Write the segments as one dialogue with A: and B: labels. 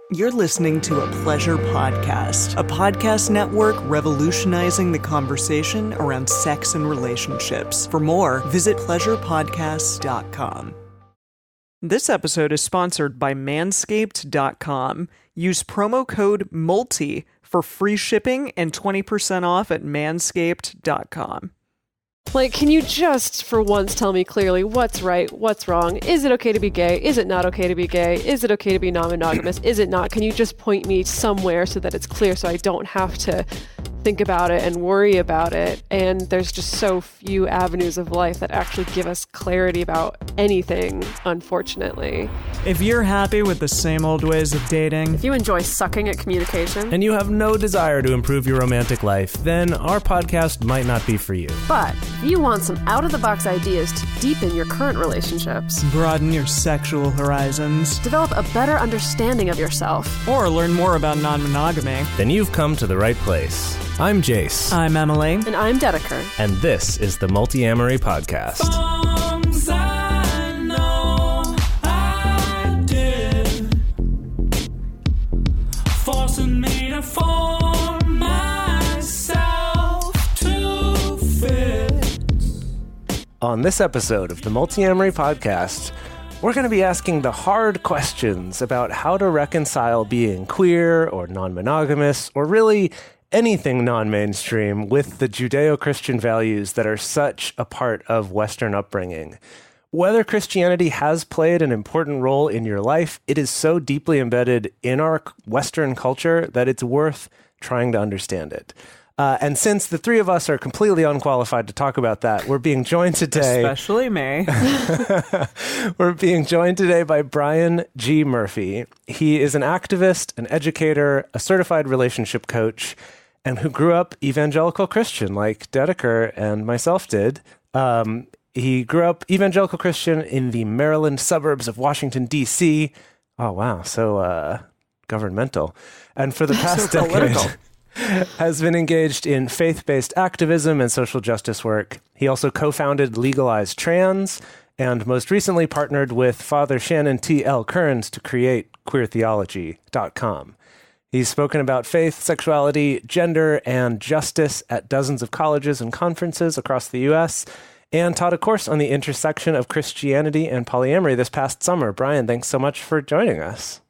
A: You're listening to a Pleasure Podcast, a podcast network revolutionizing the conversation around sex and relationships. For more, visit pleasurepodcasts.com. This episode is sponsored by manscaped.com. Use promo code MULTI for free shipping and 20% off at manscaped.com.
B: Like, can you just, for once, tell me clearly what's right, what's wrong? Is it okay to be gay? Is it not okay to be gay? Is it okay to be non-monogamous? Is it not? Can you just point me somewhere so that it's clear so I don't have to think about it and worry about it? And there's just so few avenues of life that actually give us clarity about anything, unfortunately.
A: If you're happy with the same old ways of dating,
B: If you enjoy sucking at communication,
C: and you have no desire to improve your romantic life, then our podcast might not be for you.
B: but if you want some out-of-the-box ideas to deepen your current relationships,
A: broaden your sexual horizons,
B: develop a better understanding of yourself,
A: or learn more about non-monogamy,
C: Then you've come to the right place. I'm Jace,
A: I'm Emily.
B: and I'm Dedeker.
C: and this is the Multiamory podcast.
D: Songs I know I did, forcing me to form myself to fit.
C: On this episode of the Multiamory podcast, we're going to be asking the hard questions about how to reconcile being queer or non-monogamous or really anything non-mainstream with the Judeo-Christian values that are such a part of Western upbringing. Whether Christianity has played an important role in your life, it is so deeply embedded in our Western culture that it's worth trying to understand it. And since the three of us are completely unqualified to talk about that, we're being joined today.
A: Especially me.
C: We're being joined today by Brian G. Murphy. He is an activist, an educator, a certified relationship coach, and who grew up evangelical Christian like Dedeker and myself did. He grew up evangelical Christian in the Maryland suburbs of Washington, D.C. Oh, wow. So governmental. And for the past decade, has been engaged in faith-based activism and social justice work. He also co-founded Legalize Trans and most recently partnered with Father Shannon TL Kearns to create queertheology.com. He's spoken about faith, sexuality, gender, and justice at dozens of colleges and conferences across the U.S., and taught a course on the intersection of Christianity and polyamory this past summer. Brian, thanks so much for joining us.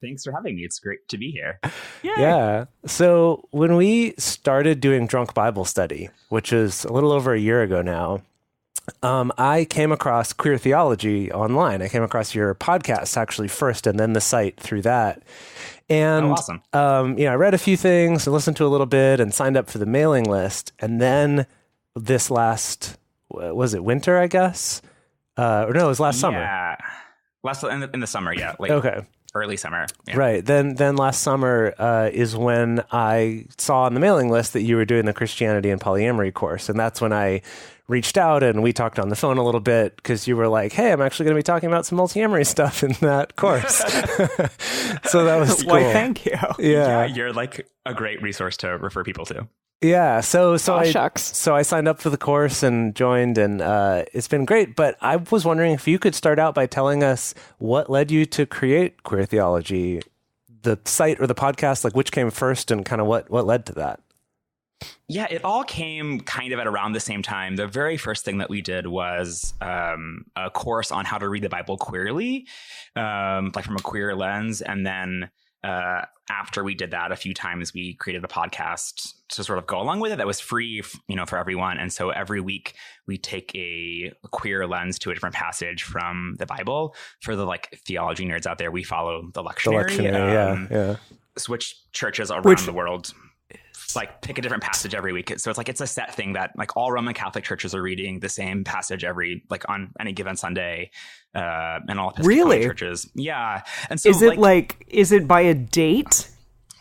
E: Thanks for having me. It's great to be here.
C: Yeah. So when we started doing Drunk Bible Study, which is a little over a year ago now, I came across Queer Theology online. I came across your podcast actually first and then the site through that. And
E: awesome.
C: I read a few things and listened to a little bit and signed up for the mailing list. And then this last, was it winter, I guess? Or no, it was last summer.
E: Yeah. In the summer, yeah.
C: Okay.
E: Early summer. Yeah.
C: Right. Then last summer is when I saw on the mailing list that you were doing the Christianity and polyamory course. And that's when I reached out and we talked on the phone a little bit because you were like, hey, I'm actually going to be talking about some multiamory stuff in that course. So that was cool.
A: Why, thank you.
C: Yeah.
E: You're like a great resource to refer people to.
C: Yeah. So
B: Shucks.
C: So I signed up for the course and joined, and it's been great. But I was wondering if you could start out by telling us what led you to create Queer Theology, the site or the podcast, like which came first and kind of what led to that.
E: Yeah, it all came kind of at around the same time. The very first thing that we did was a course on how to read the Bible queerly, like from a queer lens. And then after we did that a few times, we created a podcast to sort of go along with it that was free, for everyone. And so every week we take a queer lens to a different passage from the Bible. For the theology nerds out there, we follow the lectionary.
C: Yeah.
E: Which churches around the world pick a different passage every week. So it's a set thing that all Roman Catholic churches are reading the same passage every on any given Sunday, and all Episcopalian churches. Yeah. And so
A: is it by a date?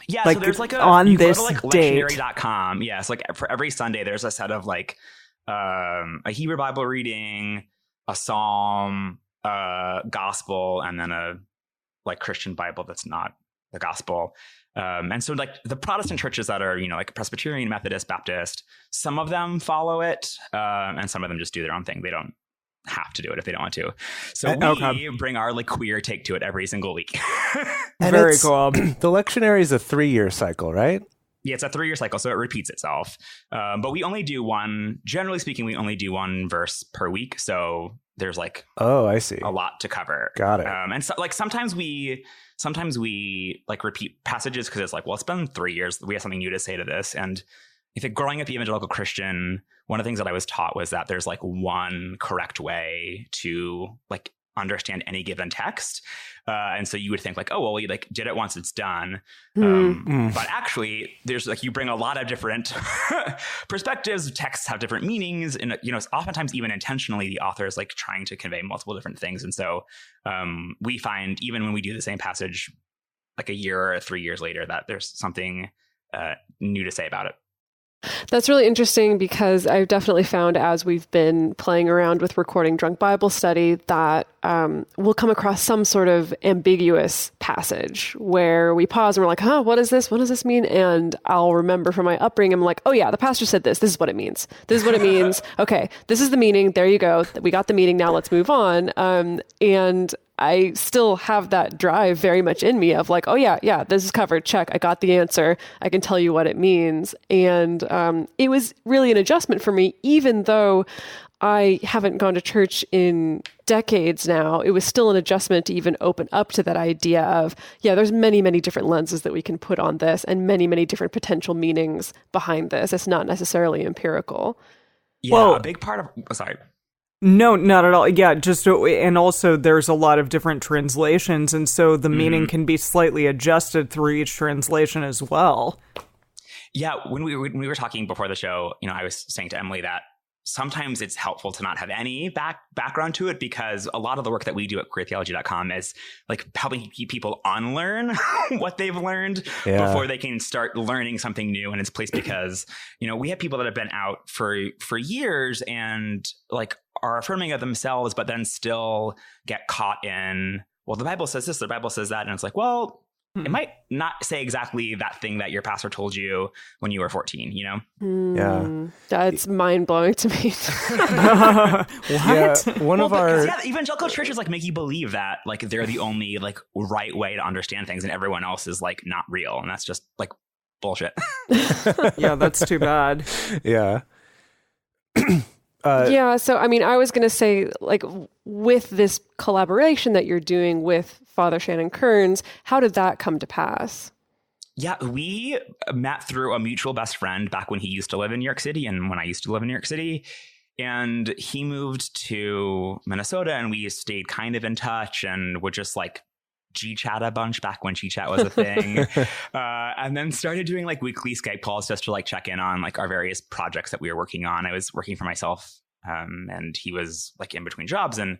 E: Yeah.
A: Like,
E: so there's
A: on
E: you
A: this
E: go to
A: date.
E: lectionary.com. Yeah. So for every Sunday, there's a set of a Hebrew Bible reading, a Psalm, a gospel, and then a Christian Bible that's not the gospel. And so the Protestant churches that are, Presbyterian, Methodist, Baptist, some of them follow it, and some of them just do their own thing. They don't have to do it if they don't want to. So we bring our like queer take to it every single week.
A: Very cool.
C: The lectionary is a 3-year cycle, right?
E: Yeah, it's a 3-year cycle, so it repeats itself. But we only do generally speaking, we only do one verse per week. So there's like,
C: I see,
E: a lot to cover.
C: Got it.
E: And so like sometimes we like repeat passages because it's like, well, it's been 3 years. We have something new to say to this. And I think growing up evangelical Christian, one of the things that I was taught was that there's like one correct way to like understand any given text. And so you would think like, oh, well, you like did it once, it's done. But actually there's like, you bring a lot of different perspectives. Texts have different meanings. And, you know, oftentimes even intentionally, the author is like trying to convey multiple different things. And so we find even when we do the same passage, like a year or 3 years later, that there's something new to say about it.
B: That's really interesting because I've definitely found as we've been playing around with recording Drunk Bible Study that we'll come across some sort of ambiguous passage where we pause and we're like, what is this? What does this mean? And I'll remember from my upbringing, I'm like, oh yeah, the pastor said this. This is what it means. This is what it means. Okay, this is the meaning. There you go. We got the meaning. Now let's move on. And I still have that drive very much in me of like, oh yeah, this is covered. Check. I got the answer. I can tell you what it means. And it was really an adjustment for me, even though I haven't gone to church in decades now. It was still an adjustment to even open up to that idea of, there's many, many different lenses that we can put on this and many, many different potential meanings behind this. It's not necessarily empirical.
E: Yeah, a big part of, sorry.
A: No, not at all. Yeah, and also there's a lot of different translations, and so the meaning can be slightly adjusted through each translation as well.
E: Yeah, when we were talking before the show, you know, I was saying to Emily that sometimes it's helpful to not have any background to it because a lot of the work that we do at queertheology.com is like helping people unlearn what they've learned before they can start learning something new in its place. Because, you know, we have people that have been out for years and like are affirming of themselves, but then still get caught in, well, the Bible says this, the Bible says that. And it's like, well, it might not say exactly that thing that your pastor told you when you were 14, you know?
C: Yeah.
B: That's mind-blowing to me.
A: What?
C: Yeah, one of our...
E: evangelical churches like make you believe that like they're the only like right way to understand things and everyone else is like not real. And that's just like bullshit.
A: Yeah, that's too bad.
C: Yeah.
B: So I mean, I was going to say, like, with this collaboration that you're doing with Father Shannon Kearns, how did that come to pass?
E: Yeah, we met through a mutual best friend back when he used to live in New York City and when I used to live in New York City. And he moved to Minnesota and we stayed kind of in touch and would just like G-chat a bunch back when G-chat was a thing. And then started doing like weekly Skype calls just to like check in on like our various projects that we were working on. I was working for myself and he was like in between jobs. And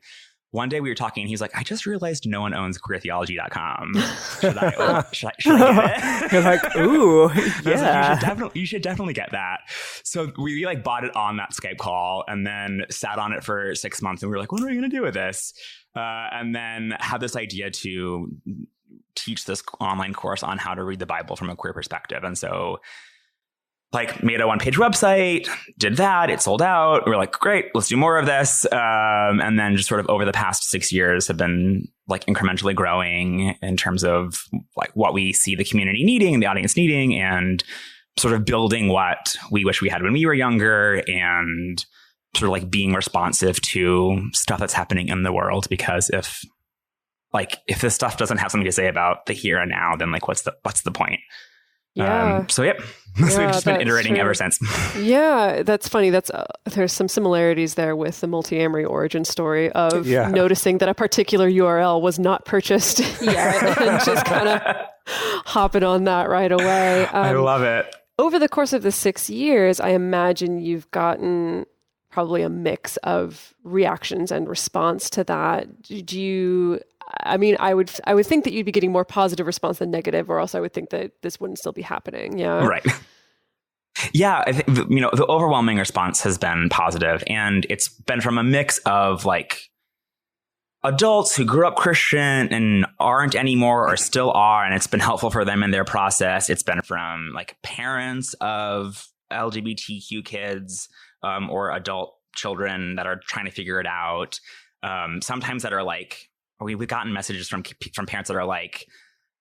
E: one day we were talking and he's like, I just realized no one owns queertheology.com. Should I get it?
A: You're like, ooh, yeah.
E: Like, you should definitely get that. So we like bought it on that Skype call and then sat on it for 6 months and we were like, what are we going to do with this? And then had this idea to teach this online course on how to read the Bible from a queer perspective. And so like made a 1-page website, did that, it sold out. We were like, great, let's do more of this. And then just sort of over the past 6 years have been like incrementally growing in terms of like what we see the community needing, the audience needing, and sort of building what we wish we had when we were younger and sort of like being responsive to stuff that's happening in the world. Because if this stuff doesn't have something to say about the here and now, then like what's the point?
B: Yeah.
E: So we've just been iterating ever since.
B: Yeah, that's funny. There's some similarities there with the Multiamory origin story of noticing that a particular URL was not purchased yet and just kind of hopping on that right away.
E: I love it.
B: Over the course of the 6 years, I imagine you've gotten probably a mix of reactions and response to that. I would think that you'd be getting more positive response than negative, or else I would think that this wouldn't still be happening. Yeah.
E: Right. Yeah. I think, the overwhelming response has been positive, and it's been from a mix of like adults who grew up Christian and aren't anymore or still are, and it's been helpful for them in their process. It's been from like parents of LGBTQ kids, or adult children that are trying to figure it out. Sometimes that are like, we've gotten messages from parents that are like,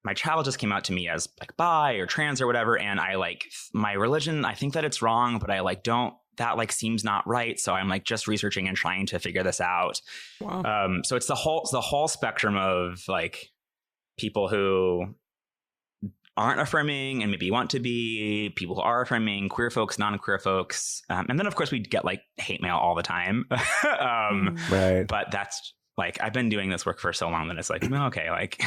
E: my child just came out to me as like bi or trans or whatever, and I like my religion, I think that it's wrong, but I like don't, that like seems not right. So I'm like just researching and trying to figure this out.
F: Wow.
E: So it's the whole spectrum of like people who aren't affirming and maybe want to be, people who are affirming, queer folks, non-queer folks. And then of course we get like hate mail all the time.
C: Right.
E: But that's like, I've been doing this work for so long that it's like, okay, like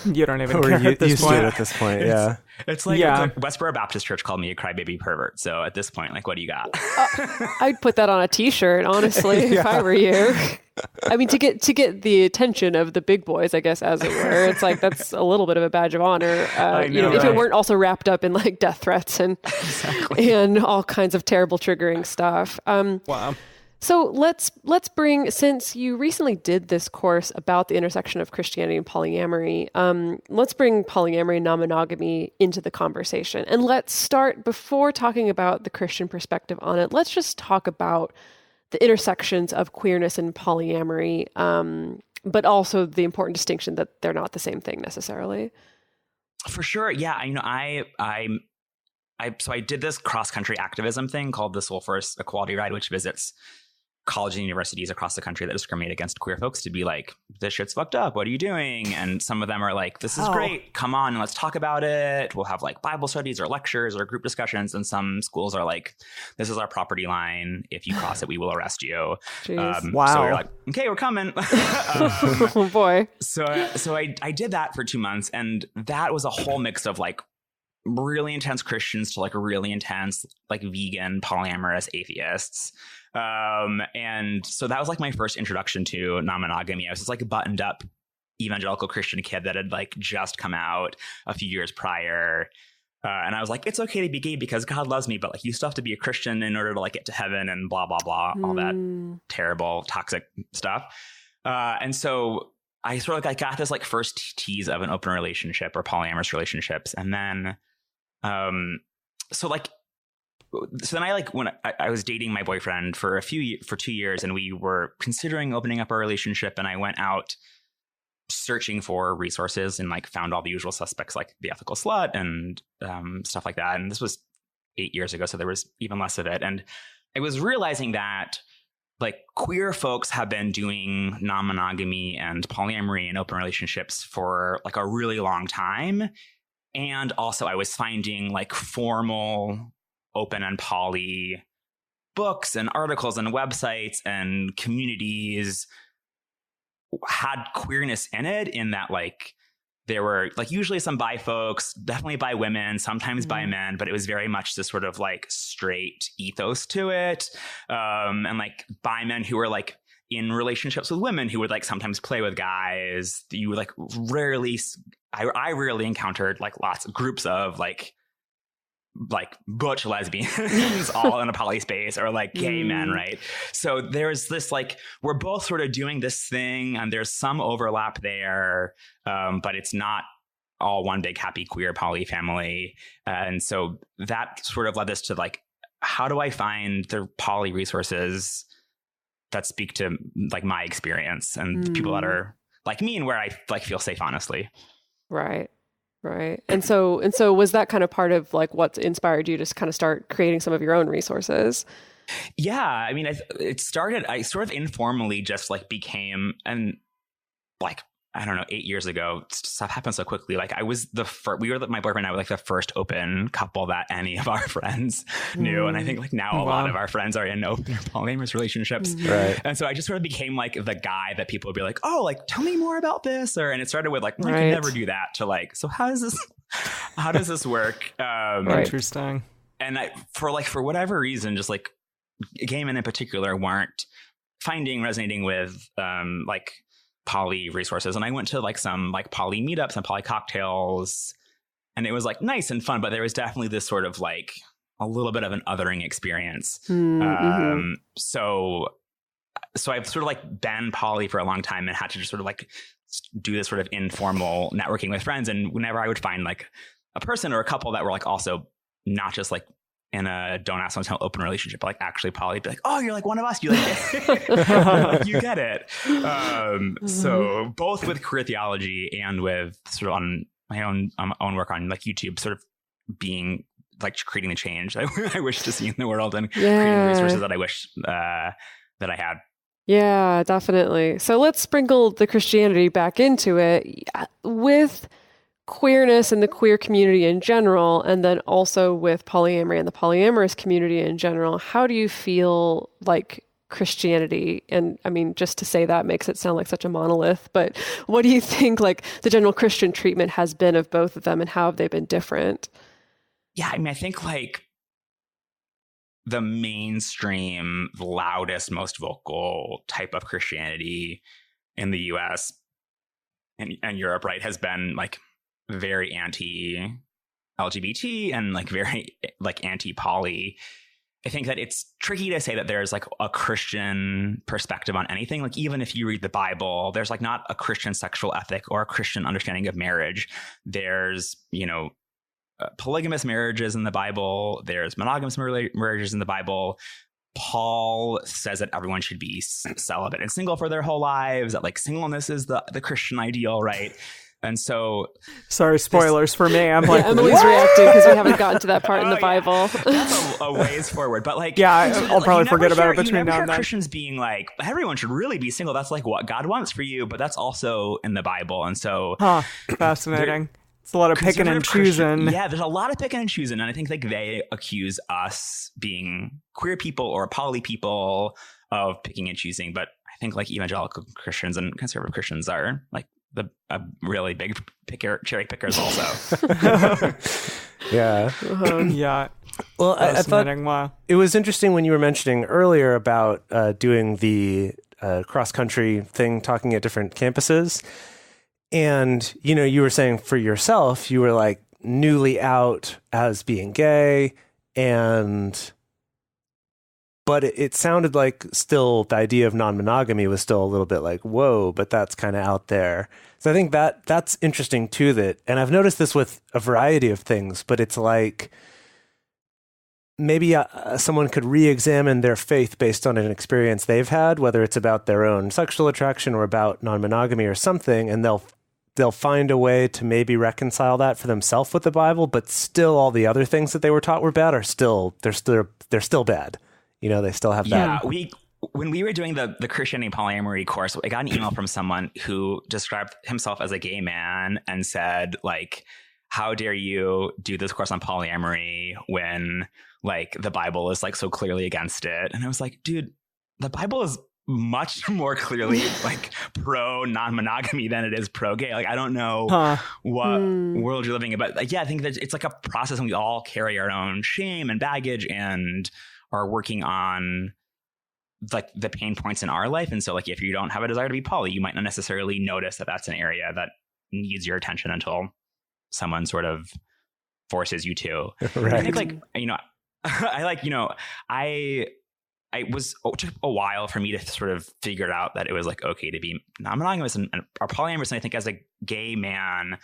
F: You don't even
C: We're
F: care at this
C: used to
F: point.
C: it at this point. Yeah.
E: it's like,
F: Yeah.
E: it's like Westboro Baptist Church called me a crybaby pervert. So at this point, like, what do you got?
B: I'd put that on a T-shirt, honestly, if I were you. I mean, to get the attention of the big boys, I guess, as it were. It's like that's a little bit of a badge of honor.
E: I know,
B: if it
E: right?
B: weren't also wrapped up in like death threats and all kinds of terrible triggering stuff.
F: Wow.
B: So let's bring, since you recently did this course about the intersection of Christianity and polyamory, let's bring polyamory and non-monogamy into the conversation. And let's start, before talking about the Christian perspective on it, let's just talk about the intersections of queerness and polyamory, but also the important distinction that they're not the same thing necessarily.
E: For sure. Yeah. So I did this cross-country activism thing called the Soul First Equality Ride, which visits colleges and universities across the country that discriminate against queer folks to be like, this shit's fucked up. What are you doing? And some of them are like, this is great. Come on and let's talk about it. We'll have like Bible studies or lectures or group discussions. And some schools are like, this is our property line. If you cross it, we will arrest you.
B: Jeez.
F: Wow.
E: So we're like, okay, we're coming.
B: Oh boy.
E: So I did that for 2 months, and that was a whole mix of like really intense Christians to like really intense like vegan polyamorous atheists. And so that was like my first introduction to non-monogamy. I was just like a buttoned up evangelical Christian kid that had like just come out a few years prior. And I was like, it's okay to be gay because God loves me, but like you still have to be a Christian in order to like get to heaven and blah, blah, blah, all that terrible, toxic stuff. And so I sort of like got this like first tease of an open relationship or polyamorous relationships. And then, so then I like when I was dating my boyfriend for 2 years, and we were considering opening up our relationship, and I went out searching for resources and like found all the usual suspects like The Ethical Slut and stuff like that. And this was 8 years ago, so there was even less of it. And I was realizing that like queer folks have been doing non-monogamy and polyamory and open relationships for like a really long time. And also I was finding like formal open and poly books and articles and websites and communities had queerness in it, in that like there were like usually some bi folks, definitely bi women, sometimes bi men, but it was very much this sort of like straight ethos to it. And like bi men who were like in relationships with women who would like sometimes play with guys. You would like rarely, I rarely encountered like lots of groups of like butch lesbians all in a poly space, or like gay men, right? So there's this like, we're both sort of doing this thing and there's some overlap there, but it's not all one big happy queer poly family. And so that sort of led us to like, how do I find the poly resources that speak to like my experience and people that are like me and where I like feel safe, honestly.
B: Right. Right. And so was that kind of part of like what inspired you to kind of start creating some of your own resources?
E: Yeah. I mean, I sort of informally just like became, and like, I don't know, 8 years ago, stuff happened so quickly. Like I was my boyfriend and I were like the first open couple that any of our friends knew. And I think like now a lot of our friends are in open or polyamorous relationships.
C: Right.
E: And so I just sort of became like the guy that people would be like, oh, like, tell me more about this. And it started with like, I can never do that, to like, so how does this work?
F: Interesting.
E: And for whatever reason, just like gay men in particular weren't resonating with like poly resources. And I went to like some like poly meetups and poly cocktails, and it was like nice and fun, but there was definitely this sort of like a little bit of an othering experience. So I've sort of like been poly for a long time and had to just sort of like do this sort of informal networking with friends. And whenever I would find like a person or a couple that were like also not just like in a don't ask someone to open relationship, but like actually poly, be like, oh, you're like one of us. You like you get it. So both with queer theology and with sort of on my own work on like YouTube, sort of being like creating the change I wish to see in the world and creating resources that I wish that I had.
B: Yeah, definitely. So let's sprinkle the Christianity back into it with queerness and the queer community in general, and then also with polyamory and the polyamorous community in general. How do you feel like Christianity, and I mean, just to say that makes it sound like such a monolith, but what do you think like the general Christian treatment has been of both of them, and how have they been different?
E: Yeah, I mean, I think like the mainstream, loudest, most vocal type of Christianity in the US and Europe, right, has been like very anti-LGBT and like very like anti-poly. I think that it's tricky to say that there's like a Christian perspective on anything. Like even if you read the Bible, there's like not a Christian sexual ethic or a Christian understanding of marriage. There's, you know, polygamous marriages in the Bible. There's monogamous marriages in the Bible. Paul says that everyone should be celibate and single for their whole lives, that like singleness is the Christian ideal, right? And so,
F: sorry, spoilers for me. I'm like,
B: Emily's reacting because we haven't gotten to that part in the Bible.
E: That's a ways forward, but like,
F: yeah, I'll probably forget about it between now and then.
E: Christians being like, everyone should really be single. That's like what God wants for you, but that's also in the Bible. And so,
F: fascinating. It's a lot of picking and choosing.
E: Yeah, there's a lot of picking and choosing, and I think like they accuse us being queer people or poly people of picking and choosing. But I think like evangelical Christians and conservative Christians are like the really big cherry pickers also.
C: Yeah.
F: Yeah.
C: Well, I thought
F: wow.
C: It was interesting when you were mentioning earlier about doing the cross-country thing, talking at different campuses. And, you know, you were saying for yourself, you were like newly out as being gay, but it sounded like still the idea of non-monogamy was still a little bit like, whoa, but that's kind of out there. So I think that's interesting too, and I've noticed this with a variety of things, but it's like maybe someone could re-examine their faith based on an experience they've had, whether it's about their own sexual attraction or about non-monogamy or something, and they'll find a way to maybe reconcile that for themselves with the Bible, but still all the other things that they were taught were bad are still bad. You know, they still have that.
E: Yeah, when we were doing the Christianity polyamory course, I got an email from someone who described himself as a gay man and said, like, how dare you do this course on polyamory when like the Bible is like so clearly against it? And I was like, dude, the Bible is much more clearly like pro non-monogamy than it is pro gay. Like, I don't know what world you're living in, but like, yeah, I think that it's like a process and we all carry our own shame and baggage and are working on like the pain points in our life. And so like, if you don't have a desire to be poly, you might not necessarily notice that that's an area that needs your attention until someone sort of forces you to.
C: Right.
E: I think like, you know, it took a while for me to sort of figure out that it was like okay to be non-monogamous and or polyamorous. And I think as a gay man,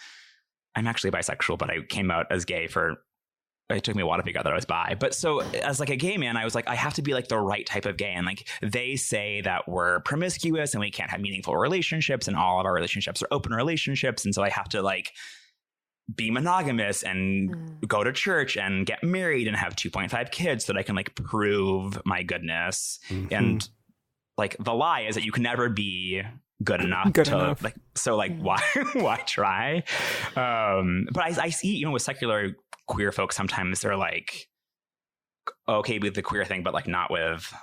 E: I'm actually bisexual, but I came out as gay it took me a while to figure out that I was bi. But so as like a gay man, I was like, I have to be like the right type of gay. And like they say that we're promiscuous and we can't have meaningful relationships and all of our relationships are open relationships. And so I have to like be monogamous and go to church and get married and have 2.5 kids so that I can like prove my goodness. Mm-hmm. And like the lie is that you can never be good enough like, so like why try? But I see, you know, with secular queer folks, sometimes they're like, okay with the queer thing, but like not with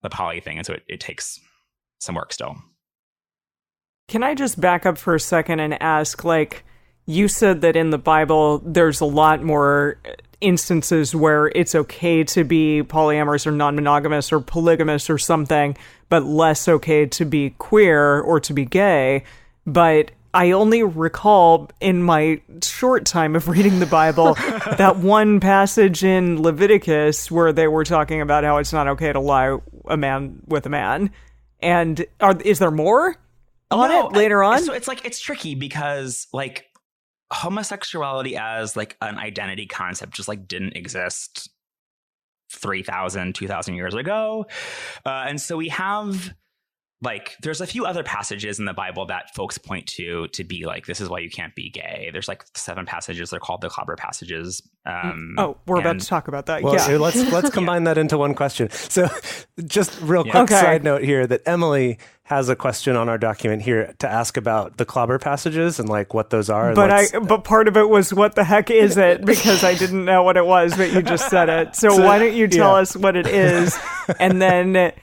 E: the poly thing. And so it takes some work still.
F: Can I just back up for a second and ask, like, you said that in the Bible, there's a lot more instances where it's okay to be polyamorous or non-monogamous or polygamous or something, but less okay to be queer or to be gay. But I only recall in my short time of reading the Bible that one passage in Leviticus where they were talking about how it's not okay to lie a man with a man. And is there more on it later on?
E: So it's like, it's tricky because like homosexuality as like an identity concept just like didn't exist 3,000, 2,000 years ago. And so we have like, there's a few other passages in the Bible that folks point to be like, this is why you can't be gay. There's like 7 passages. They're called the clobber passages.
F: We're about to talk about that.
C: Well,
F: yeah.
C: let's combine that into one question. So just real quick side note here that Emily has a question on our document here to ask about the clobber passages and like what those are.
F: But part of it was, what the heck is it? Because I didn't know what it was, but you just said it. So why don't you tell us what it is, and then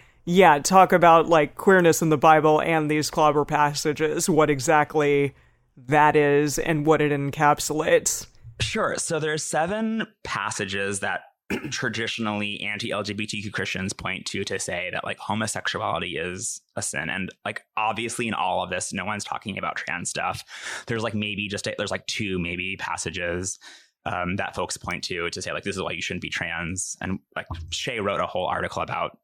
F: talk about like queerness in the Bible and these clobber passages, what exactly that is and what it encapsulates.
E: Sure. So there's 7 passages that traditionally anti-LGBTQ Christians point to say that like homosexuality is a sin. And like, obviously in all of this, no one's talking about trans stuff. There's like there's like 2 maybe passages that folks point to say like, this is why you shouldn't be trans. And like Shay wrote a whole article about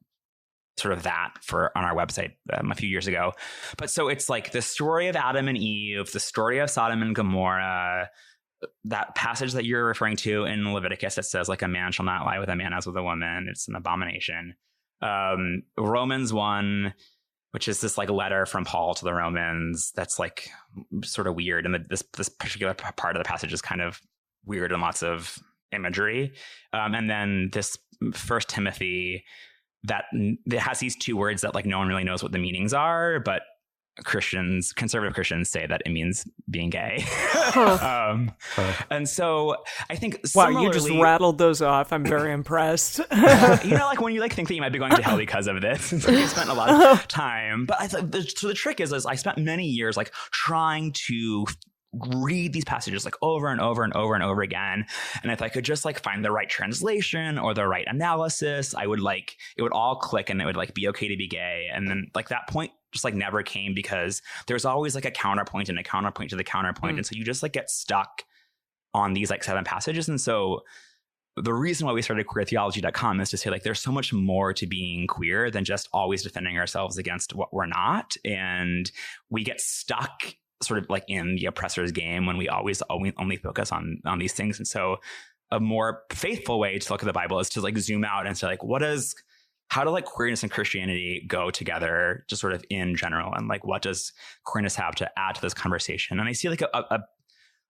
E: sort of that on our website a few years ago. But so it's like the story of Adam and Eve, the story of Sodom and Gomorrah, that passage that you're referring to in Leviticus that says like, a man shall not lie with a man as with a woman. It's an abomination. Romans 1, which is this like letter from Paul to the Romans. That's like sort of weird. And this particular part of the passage is kind of weird and lots of imagery. And then this 1 Timothy, that it has these 2 words that like no one really knows what the meanings are, but conservative Christians say that it means being gay. And so I think
F: you just rattled those off. I'm very impressed.
E: Like when you like think that you might be going to hell because of this, it's like you spent a lot of time. But I thought so the trick is I spent many years like trying to read these passages like over and over and over and over again. And if I could just like find the right translation or the right analysis, it would all click and it would like be okay to be gay. And then like that point just like never came, because there's always like a counterpoint and a counterpoint to the counterpoint. And so you just like get stuck on these like 7 passages. And so the reason why we started queertheology.com is to say like, there's so much more to being queer than just always defending ourselves against what we're not. And we get stuck sort of like in the oppressor's game when we always only focus on these things. And so a more faithful way to look at the Bible is to like zoom out and say like, how do like queerness and Christianity go together just sort of in general? And like, what does queerness have to add to this conversation? And I see like a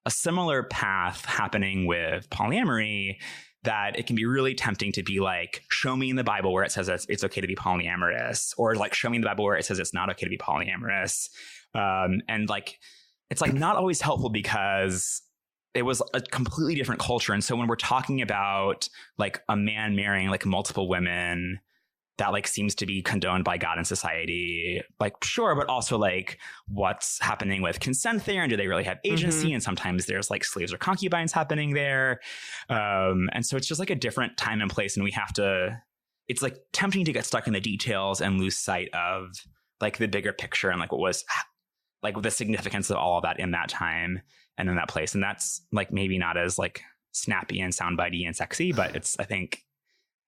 E: similar path happening with polyamory, that it can be really tempting to be like, show me in the Bible where it says it's okay to be polyamorous, or like show me in the Bible where it says it's not okay to be polyamorous. And like, it's like not always helpful, because it was a completely different culture. And so when we're talking about like a man marrying like multiple women, that like seems to be condoned by God and society, like sure, but also like what's happening with consent there, and do they really have agency? And sometimes there's like slaves or concubines happening there. And so it's just like a different time and place, and it's like tempting to get stuck in the details and lose sight of like the bigger picture and like what was like the significance of all of that in that time and in that place. And that's like maybe not as like snappy and soundbitey and sexy, but it's, I think,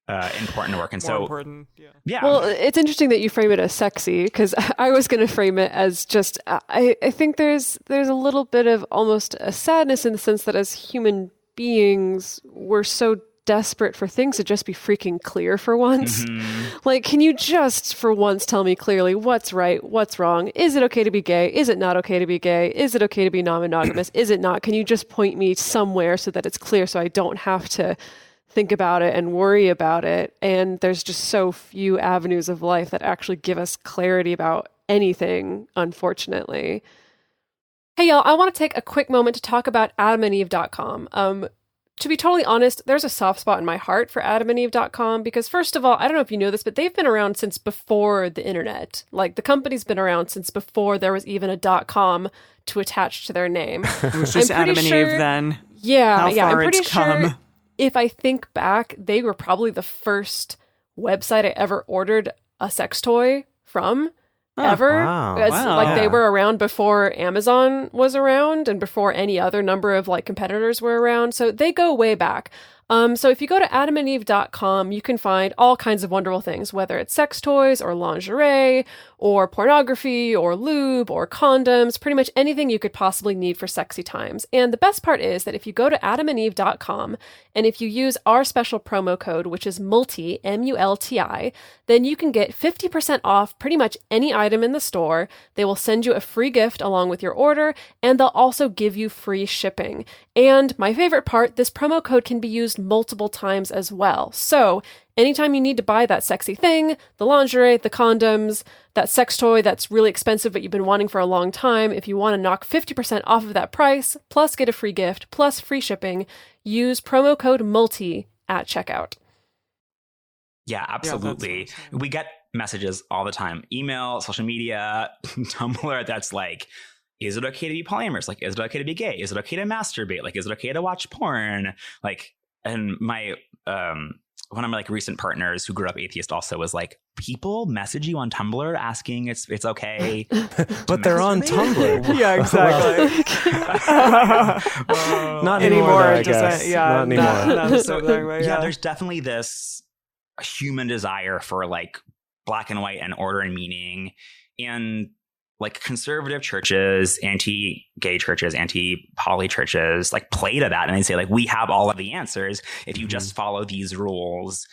E: important to work. And so
F: important,
E: yeah.
B: Well, it's interesting that you frame it as sexy, because I was going to frame it as just, I think there's a little bit of almost a sadness in the sense that as human beings, we're so desperate for things to just be freaking clear for once. Like, can you just for once tell me clearly what's right, what's wrong? Is it okay to be gay? Is it not okay to be gay? Is it okay to be non-monogamous? Is it not? Can you just point me somewhere so that it's clear, so I don't have to think about it and worry about it? And there's just so few avenues of life that actually give us clarity about anything, unfortunately. Hey, y'all, I want to take a quick moment to talk about adamandeve.com. To be totally honest, there's a soft spot in my heart for adamandeve.com because, first of all, I don't know if you know this, but they've been around since before the internet. Like, the company's been around since before there was even a .com to attach to their name.
F: It was just Adam and Eve then.
B: Yeah,
F: How far
B: I'm pretty
F: it's
B: sure
F: come.
B: if I think back, they were probably the first website I ever ordered a sex toy from. Ever.
C: Wow.
B: Like they were around before Amazon was around and before any other number of like competitors were around. So they go way back. So if you go to adamandeve.com, you can find all kinds of wonderful things, whether it's sex toys or lingerie or pornography or lube or condoms, pretty much anything you could possibly need for sexy times. And the best part is that if you go to adamandeve.com and if you use our special promo code, which is MULTI, M-U-L-T-I, then you can get 50% off pretty much any item in the store. They will send you a free gift along with your order, and they'll also give you free shipping. And my favorite part, this promo code can be used multiple times as well. So anytime you need to buy that sexy thing, the lingerie, the condoms, that sex toy that's really expensive but you've been wanting for a long time, if you want to knock 50% off of that price, plus get a free gift, plus free shipping, use promo code MULTI at checkout.
E: Yeah, absolutely. We get messages all the time, email, social media, Tumblr, that's like, is it okay to be polyamorous? Like, is it okay to be gay? Is it okay to masturbate? Like, is it okay to watch porn? Like, and my, one of my like recent partners who grew up atheist also was like, people message you on Tumblr asking it's okay.
C: But they're on Tumblr.
F: Yeah, exactly.
C: Not anymore, I guess.
F: Yeah,
C: not anymore.
F: not something, but
E: Yeah, there's definitely this human desire for like black and white and order and meaning. And like conservative churches, anti-gay churches, anti-poly churches, like play to that. And they say like, we have all of the answers. If you just follow these rules,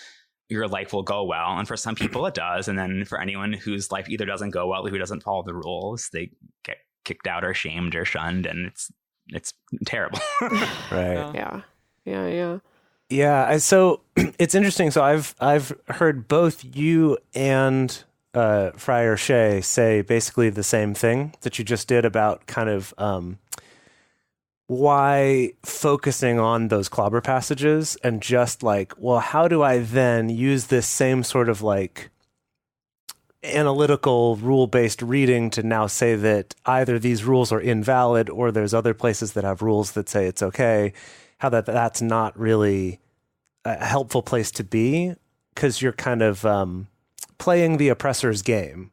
E: your life will go well. And for some people it does. And then for anyone whose life either doesn't go well, who doesn't follow the rules, they get kicked out or shamed or shunned. And it's terrible.
C: Right.
B: Yeah.
C: So it's interesting. So I've heard both you and Friar Shea say basically the same thing that you just did about kind of why focusing on those clobber passages and just like, well, how do I then use this same sort of like analytical rule-based reading to now say that either these rules are invalid or there's other places that have rules that say it's okay, how that's not really a helpful place to be because you're kind of playing the oppressor's game.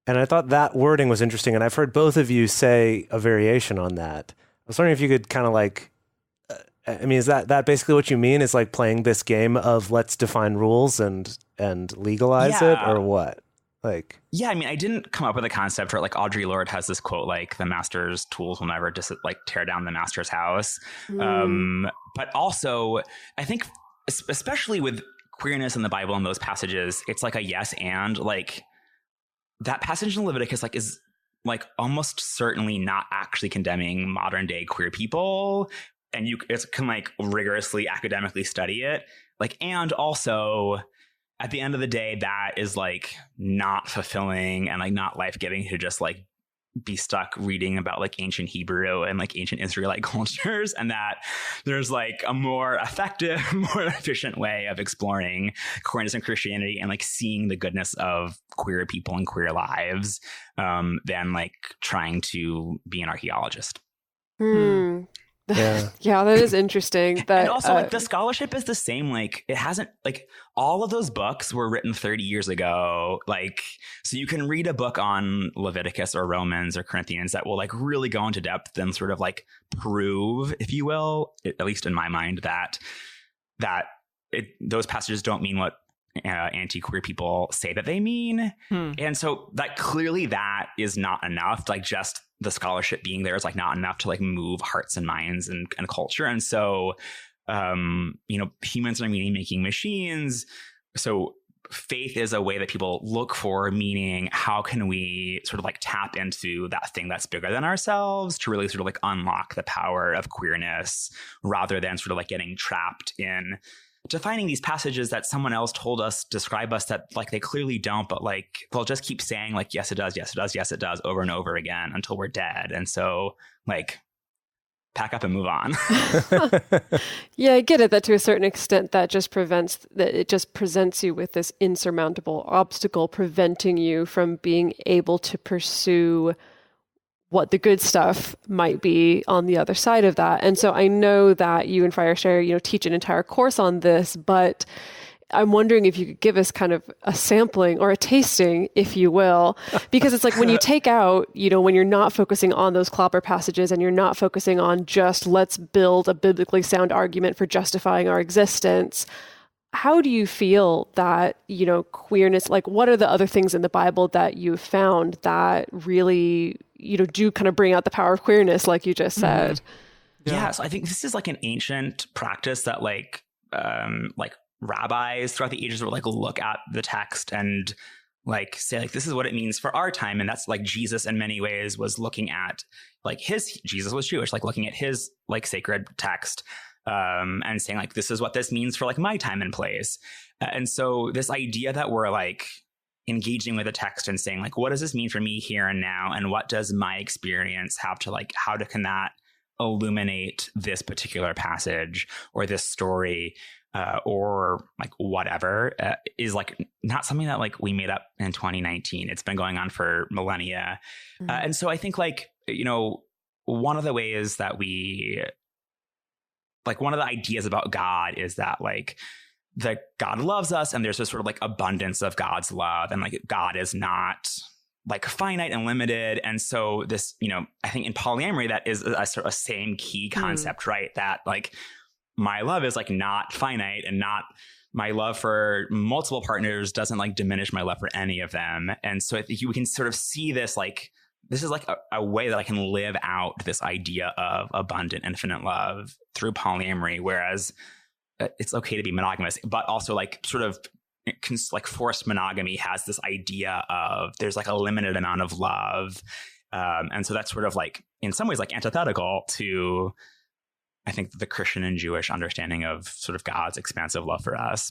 C: And I thought that wording was interesting. And I've heard both of you say a variation on that. I was wondering if you could kind of like, I mean, is that basically what you mean is like playing this game of let's define rules and legalize it or what? Like,
E: yeah, I mean, I didn't come up with a concept where like Audre Lorde has this quote, like the master's tools will never just like tear down the master's house. But also I think especially with queerness in the Bible and those passages, it's like a yes and like that passage in Leviticus like is like almost certainly not actually condemning modern day queer people, and you can like rigorously academically study it, like, and also at the end of the day that is like not fulfilling and like not life-giving to just like be stuck reading about like ancient Hebrew and like ancient Israelite cultures, and that there's like a more effective, more efficient way of exploring queerness and Christianity and like seeing the goodness of queer people and queer lives than like trying to be an archaeologist.
C: yeah.
B: Yeah, that is interesting. That,
E: and also like the scholarship is the same. Like it hasn't like all of those books were written 30 years ago. Like, so you can read a book on Leviticus or Romans or Corinthians that will like really go into depth and sort of like prove, if you will, at least in my mind, that those passages don't mean what anti-queer people say that they mean. And so that clearly that is not enough. Like just the scholarship being there is like not enough to like move hearts and minds and culture. And so, humans are meaning making machines. So faith is a way that people look for meaning. How can we sort of like tap into that thing that's bigger than ourselves to really sort of like unlock the power of queerness rather than sort of like getting trapped in defining these passages that someone else told us, describe us, that like they clearly don't, but like they'll just keep saying like, yes, it does, yes, it does, yes, it does over and over again until we're dead. And so like pack up and move on.
B: Yeah, I get it that to a certain extent that it just presents you with this insurmountable obstacle preventing you from being able to pursue what the good stuff might be on the other side of that. And so I know that you and Friar Shea, teach an entire course on this, but I'm wondering if you could give us kind of a sampling or a tasting, if you will, because it's like when you take out, when you're not focusing on those clopper passages and you're not focusing on just let's build a biblically sound argument for justifying our existence. How do you feel that, queerness, like what are the other things in the Bible that you've found that really, do kind of bring out the power of queerness, like you just said?
E: Yeah. So I think this is like an ancient practice that like rabbis throughout the ages would like look at the text and like say like, this is what it means for our time. And that's like Jesus in many ways was looking at like Jesus was Jewish, like looking at his like sacred text. And saying like, this is what this means for like my time and place. And so this idea that we're like engaging with the text and saying like, what does this mean for me here and now? And what does my experience have to like, can that illuminate this particular passage or this story or like whatever is like not something that like we made up in 2019. It's been going on for millennia. And so I think like, one of the ways that one of the ideas about God is that like that God loves us and there's this sort of like abundance of God's love and like God is not like finite and limited. And so this, I think in polyamory, that is a sort of same key concept, right? That like my love is like not finite and not my love for multiple partners doesn't like diminish my love for any of them. And so I think we can sort of see this like, this is like a way that I can live out this idea of abundant, infinite love through polyamory, whereas it's okay to be monogamous, but also like sort of like forced monogamy has this idea of there's like a limited amount of love. And so that's sort of like in some ways like antithetical to, I think, the Christian and Jewish understanding of sort of God's expansive love for us.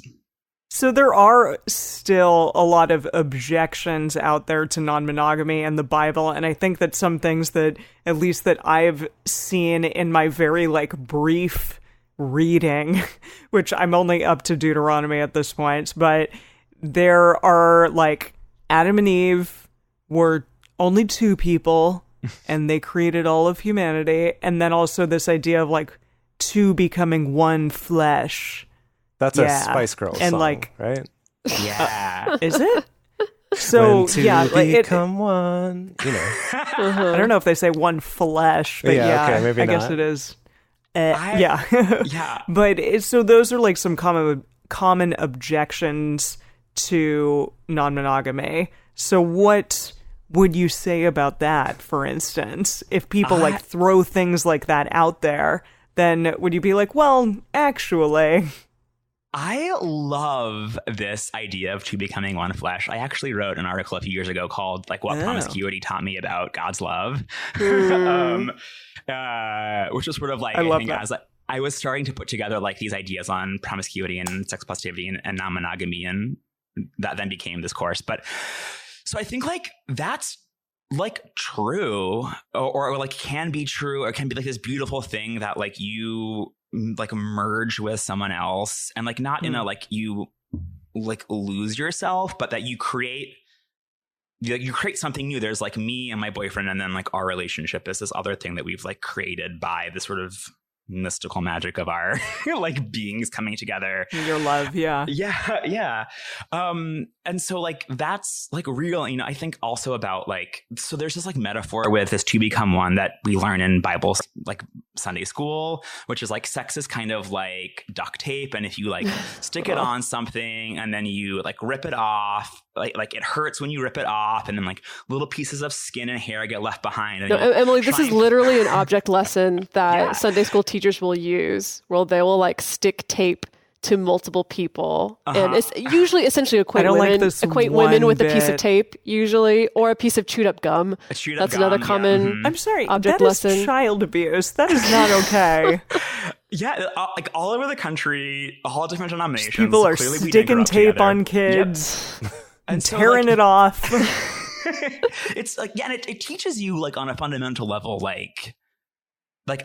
F: So there are still a lot of objections out there to non-monogamy and the Bible, and I think that some things that, at least that I've seen in my very, like, brief reading, which I'm only up to Deuteronomy at this point, but there are, like, Adam and Eve were only two people, and they created all of humanity, and then also this idea of, like, two becoming one flesh.
C: That's a Spice Girls
F: and
C: song,
F: like,
C: right?
E: Yeah.
F: Is it? So
C: when two become one.
F: I don't know if they say one flesh, but
C: okay, maybe
F: I
C: not.
F: guess it is.
E: Yeah.
F: But so those are like some common objections to non-monogamy. So what would you say about that, for instance? If people like throw things like that out there, then would you be like, well, actually...
E: I love this idea of two becoming one flesh. I actually wrote an article a few years ago called like What Promiscuity Taught Me About God's Love, which was sort of like, I think as I was starting to put together like these ideas on promiscuity and sex positivity and non-monogamy, and that then became this course. But so I think like that's like true or like can be true or can be like this beautiful thing that like you like merge with someone else and like not in a like you like lose yourself, but that you create something new. There's like me and my boyfriend, and then like our relationship is this other thing that we've like created by the sort of mystical magic of our like beings coming together.
F: Your love, yeah.
E: And so like that's like real, I think also about like, so there's this like metaphor with this two become one that we learn in Bible like Sunday school, which is like sex is kind of like duct tape, and if you like stick it on something and then you like rip it off, like it hurts when you rip it off, and then like little pieces of skin and hair get left behind.
B: No, Emily, this is literally an object lesson that Sunday school teachers will use, where they will like stick tape to multiple people, and it's usually essentially equate women with a piece of tape, usually, or a piece of chewed up gum. That's another common.
F: I'm sorry,
B: object
F: that
B: lesson.
F: Is child abuse. That is not okay.
E: Like all over the country, all different denominations.
F: People are sticking tape on kids and tearing it off.
E: It's like, and it teaches you like on a fundamental level, like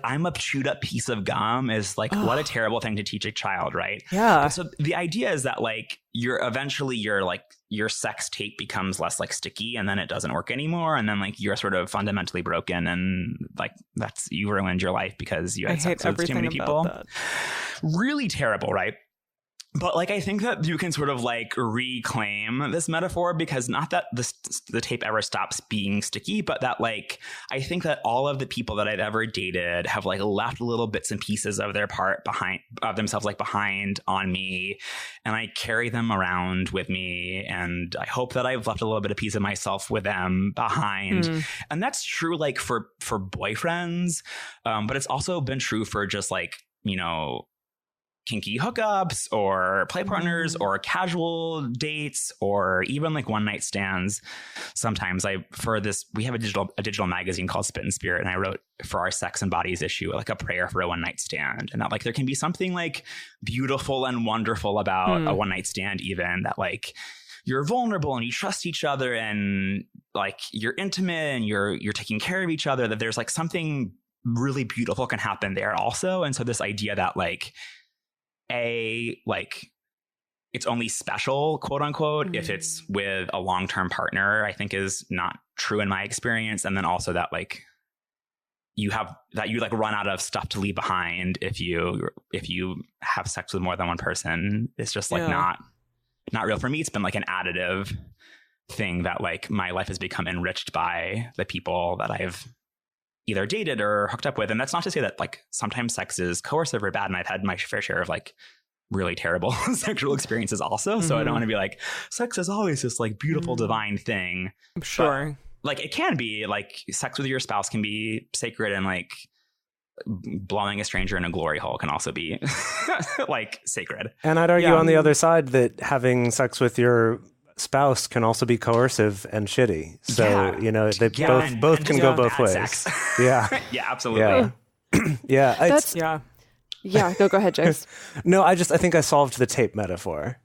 E: I'm a chewed up piece of gum is like, what a terrible thing to teach a child, right?
F: Yeah.
E: But so the idea is that like your sex tape becomes less like sticky, and then it doesn't work anymore, and then like you're sort of fundamentally broken, and like you ruined your life because you had sex with too many people.
F: That.
E: Really terrible, right? But like, I think that you can sort of like reclaim this metaphor, because not that the tape ever stops being sticky, but that like, I think that all of the people that I've ever dated have like left little bits and pieces of themselves like behind on me. And I carry them around with me. And I hope that I've left a little bit of piece of myself with them behind. And that's true like for boyfriends. But it's also been true for just like, you know, kinky hookups or play partners or casual dates or even like one night stands. Sometimes we have a digital magazine called Spit and Spirit, and I wrote for our Sex and Bodies issue like a prayer for a one night stand, and that like there can be something like beautiful and wonderful about a one night stand, even that like you're vulnerable and you trust each other and like you're intimate and you're taking care of each other, that there's like something really beautiful can happen there also. And so this idea that like like it's only special, quote unquote, if it's with a long-term partner, I think is not true in my experience. And then also that like you like run out of stuff to leave behind if you have sex with more than one person. It's just like not real for me. It's been like an additive thing that like my life has become enriched by the people that I've either dated or hooked up with. And that's not to say that like sometimes sex is coercive or bad. And I've had my fair share of like really terrible sexual experiences also. So I don't want to be like, sex is always this like beautiful, divine thing.
F: Sure.
E: But, like it can be like sex with your spouse can be sacred, and like blowing a stranger in a glory hole can also be like sacred.
C: And I'd argue on the other side that having sex with your spouse can also be coercive and shitty. So, you know, they both can go both ways. Yeah.
E: Yeah, absolutely.
C: Yeah.
B: Yeah. No, go ahead, Jace.
C: No, I think I solved the tape metaphor.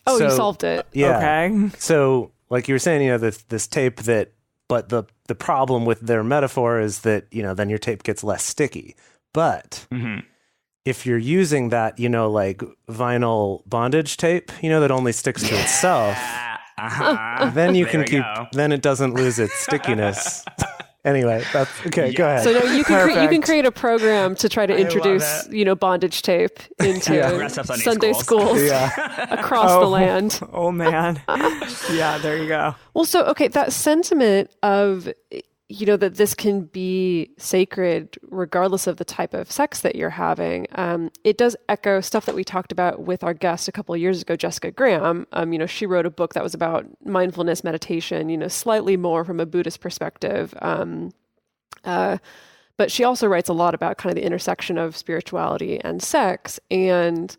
B: Oh, you solved it.
C: Yeah.
F: Okay.
C: So like you were saying, you know, this tape but the problem with their metaphor is that, you know, then your tape gets less sticky. But if you're using that, you know, like vinyl bondage tape, you know, that only sticks to itself, then you can then it doesn't lose its stickiness. Anyway, that's okay. Go ahead.
B: So no, you can create a program to try to introduce, you know, bondage tape into Sunday schools across the land.
F: Oh man. Yeah, there you go.
B: Well, so okay, that sentiment of, you know, that this can be sacred regardless of the type of sex that you're having. It does echo stuff that we talked about with our guest a couple of years ago, Jessica Graham. You know, she wrote a book that was about mindfulness meditation, you know, slightly more from a Buddhist perspective. But she also writes a lot about kind of the intersection of spirituality and sex, and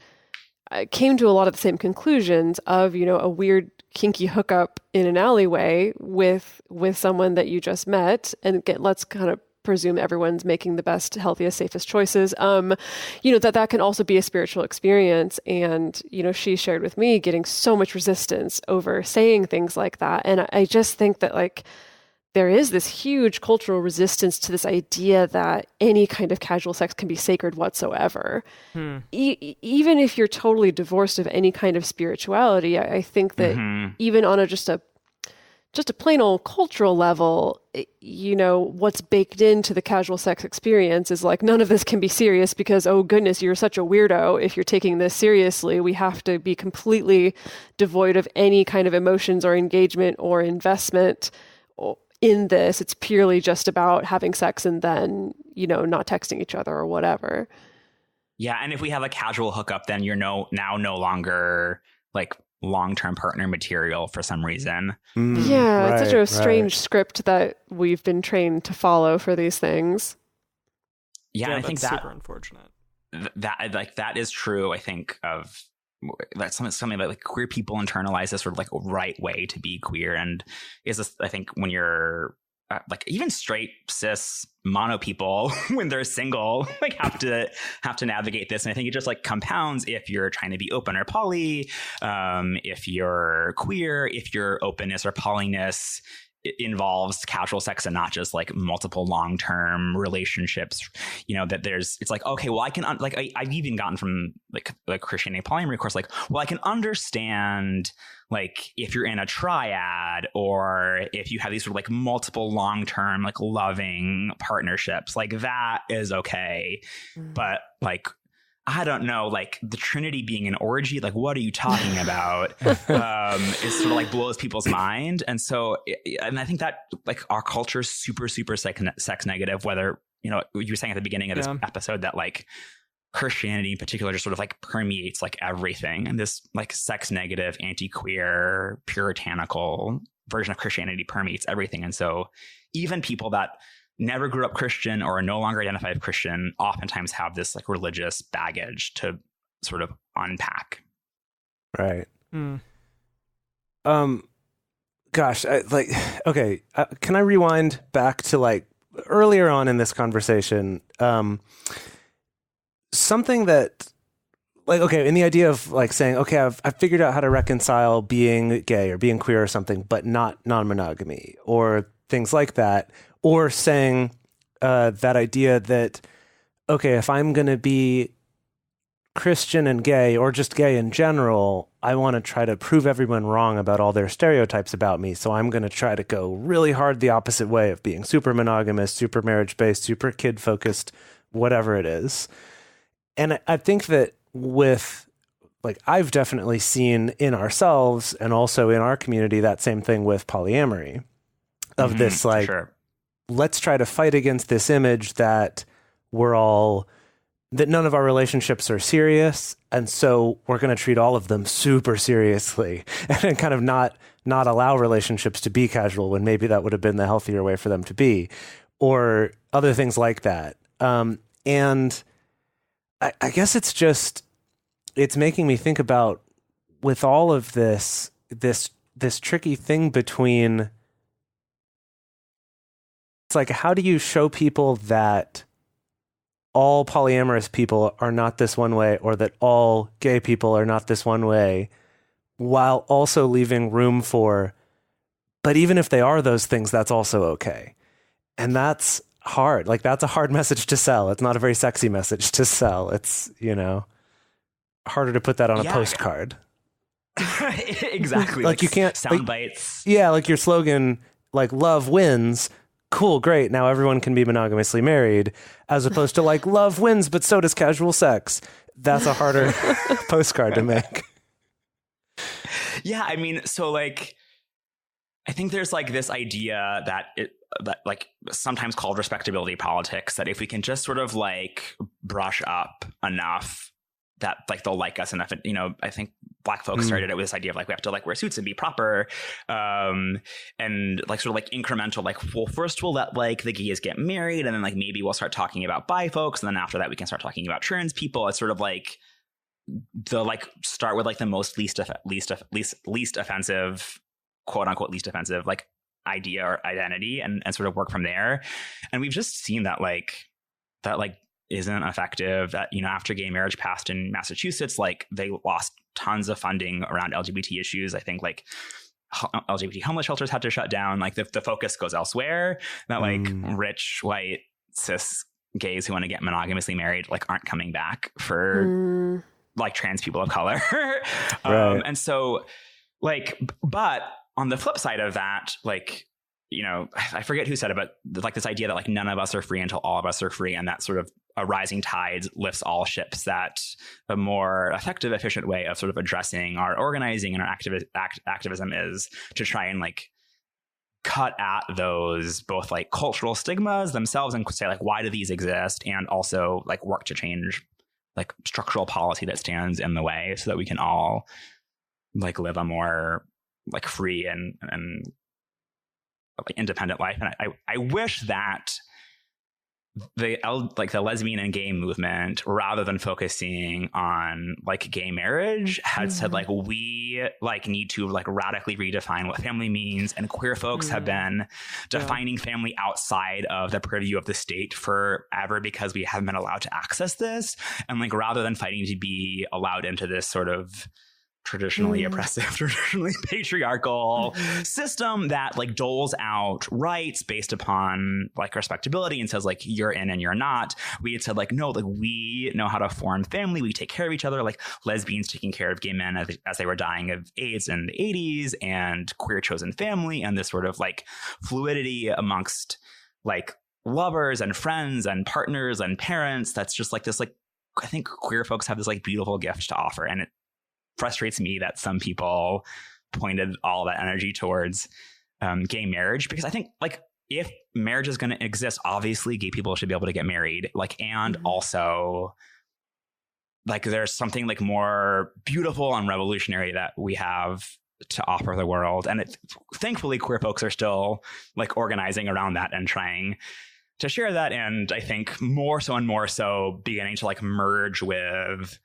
B: came to a lot of the same conclusions of, you know, a weird kinky hookup in an alleyway with someone that you just met, and let's kind of presume everyone's making the best, healthiest, safest choices. You know, that can also be a spiritual experience. And, you know, she shared with me getting so much resistance over saying things like that. And I just think that like there is this huge cultural resistance to this idea that any kind of casual sex can be sacred whatsoever. Even if you're totally divorced of any kind of spirituality, I think that even on just a plain old cultural level, you know, what's baked into the casual sex experience is like, none of this can be serious because, oh goodness, you're such a weirdo if you're taking this seriously. We have to be completely devoid of any kind of emotions or engagement or investment in this. It's purely just about having sex and then, you know, not texting each other or whatever.
E: Yeah. And if we have a casual hookup, then you're now no longer like long-term partner material for some reason.
B: Yeah. It's such a strange script that we've been trained to follow for these things.
E: Yeah. And I think
F: super unfortunate.
E: That is true. I think that's something that like queer people internalize as sort of like a right way to be queer, and is this, I think when you're like even straight cis mono people when they're single like have to navigate this, and I think it just like compounds if you're trying to be open or poly, if you're queer, if your openness or polyness involves casual sex and not just like multiple long-term relationships, you know, that it's like, okay, well I can I've even gotten from like the Christianity polyamory course, like, well I can understand like if you're in a triad or if you have these sort of like multiple long-term like loving partnerships, like that is okay. But like I don't know, like the Trinity being an orgy, like what are you talking about? It sort of like blows people's mind. And so, and I think that like our culture is super, super sex negative, whether, you know, you were saying at the beginning of this episode that like Christianity in particular just sort of like permeates like everything. And this like sex negative, anti-queer, puritanical version of Christianity permeates everything. And so even people that never grew up Christian or no longer identify as Christian oftentimes have this like religious baggage to sort of unpack.
C: Right. Gosh, okay. Can I rewind back to like earlier on in this conversation? Something that like, okay, in the idea of like saying, okay, I've figured out how to reconcile being gay or being queer or something, but not non-monogamy or things like that. Or saying that idea that, okay, if I'm going to be Christian and gay or just gay in general, I want to try to prove everyone wrong about all their stereotypes about me. So I'm going to try to go really hard the opposite way of being super monogamous, super marriage-based, super kid-focused, whatever it is. And I think that with, like, I've definitely seen in ourselves and also in our community that same thing with polyamory of this, like,
E: sure.
C: Let's try to fight against this image that that none of our relationships are serious. And so we're going to treat all of them super seriously and kind of not allow relationships to be casual when maybe that would have been the healthier way for them to be, or other things like that. And I guess it's making me think about, with all of this tricky thing between, it's like, how do you show people that all polyamorous people are not this one way, or that all gay people are not this one way, while also leaving room for, but even if they are those things, that's also okay. And that's hard. Like, that's a hard message to sell. It's not a very sexy message to sell. It's, you know, harder to put that on a postcard.
E: Exactly.
C: Like you can't
E: sound bites.
C: Yeah. Like your slogan, like love wins. Cool. Great. Now everyone can be monogamously married, as opposed to like love wins, but so does casual sex. That's a harder postcard to make.
E: Yeah. I mean, so like, I think there's like this idea that like sometimes called respectability politics, that if we can just sort of like brush up enough, that like they'll like us enough. You know, I think Black folks started it with this idea of like, we have to like wear suits and be proper, and like sort of like incremental, like, well, first we'll let like the gays get married, and then like maybe we'll start talking about bi folks, and then after that we can start talking about trans people. It's sort of like the like start with like the most least offensive, quote unquote least offensive, like idea or identity, and sort of work from there. And we've just seen that isn't effective. That, you know, after gay marriage passed in Massachusetts, like they lost tons of funding around LGBT issues. I think like LGBT homeless shelters had to shut down. Like the focus goes elsewhere. That like rich white cis gays who want to get monogamously married like aren't coming back for like trans people of color.
C: Right.
E: And so like, but on the flip side of that, like, you know, I forget who said it, but like this idea that like none of us are free until all of us are free, and that sort of a rising tide lifts all ships, that a more effective, efficient way of sort of addressing our organizing and our activism is to try and like cut at those both like cultural stigmas themselves and say like, why do these exist? And also like work to change like structural policy that stands in the way, so that we can all like live a more like free and like independent life. And I wish that the lesbian and gay movement, rather than focusing on like gay marriage, had said like, we like need to like radically redefine what family means. And queer folks have been defining family outside of the purview of the state forever, because we haven't been allowed to access this. And like, rather than fighting to be allowed into this sort of traditionally oppressive, traditionally patriarchal system that like doles out rights based upon like respectability and says like, you're in and you're not. We had said like, no, like we know how to form family. We take care of each other, like lesbians taking care of gay men as they were dying of AIDS in the 80s, and queer chosen family, and this sort of like fluidity amongst like lovers and friends and partners and parents. That's just like this like I think queer folks have this like beautiful gift to offer, and it frustrates me that some people pointed all that energy towards gay marriage, because I think like if marriage is going to exist, obviously gay people should be able to get married, like, and also like there's something like more beautiful and revolutionary that we have to offer the world. And thankfully queer folks are still like organizing around that and trying to share that. And I think more so and more so beginning to like merge with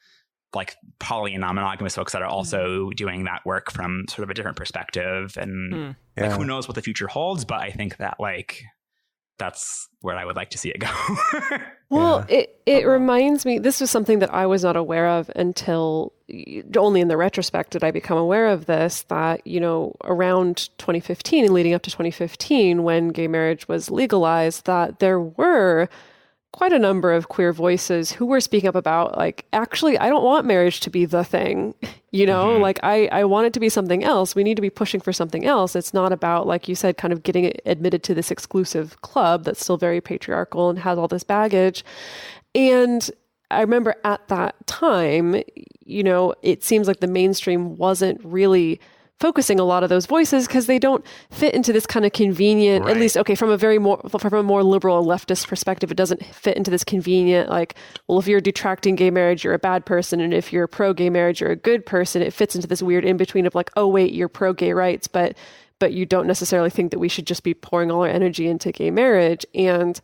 E: like poly and non-monogamous folks that are also doing that work from sort of a different perspective. And like, who knows what the future holds, but I think that like that's where I would like to see it go.
B: Well, it reminds me, this was something that I was not aware of until only in the retrospect did I become aware of this, that, you know, around 2015 and leading up to 2015, when gay marriage was legalized, that there were quite a number of queer voices who were speaking up about, like, actually, I don't want marriage to be the thing, you know, like I want it to be something else. We need to be pushing for something else. It's not about, like you said, kind of getting admitted to this exclusive club that's still very patriarchal and has all this baggage. And I remember at that time, you know, it seems like the mainstream wasn't really focusing a lot of those voices because they don't fit into this kind of convenient, at least, okay, from a more liberal leftist perspective, it doesn't fit into this convenient, like, well, if you're detracting gay marriage, you're a bad person. And if you're pro gay marriage, you're a good person. It fits into this weird in between of like, oh, wait, you're pro gay rights, but you don't necessarily think that we should just be pouring all our energy into gay marriage. And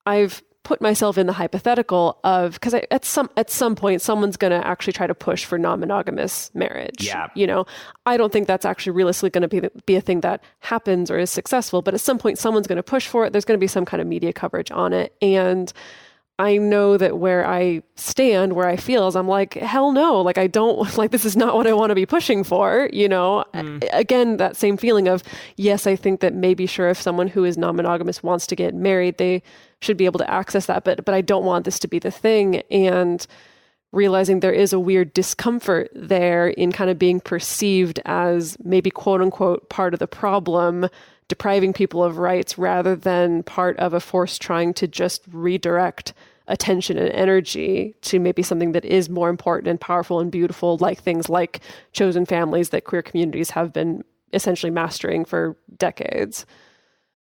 B: I've put myself in the hypothetical of, because at some point someone's going to actually try to push for non-monogamous marriage.
E: Yeah.
B: You know, I don't think that's actually realistically going to be a thing that happens or is successful, but at some point someone's going to push for it. There's going to be some kind of media coverage on it. And I know that where I stand, where I feel is I'm like, hell no, like I don't, like this is not what I want to be pushing for, you know? Again, that same feeling of, yes, I think that maybe sure if someone who is non-monogamous wants to get married, they should be able to access that, but I don't want this to be the thing. And realizing there is a weird discomfort there in kind of being perceived as maybe quote unquote part of the problem, depriving people of rights rather than part of a force trying to just redirect attention and energy to maybe something that is more important and powerful and beautiful, like things like chosen families that queer communities have been essentially mastering for decades.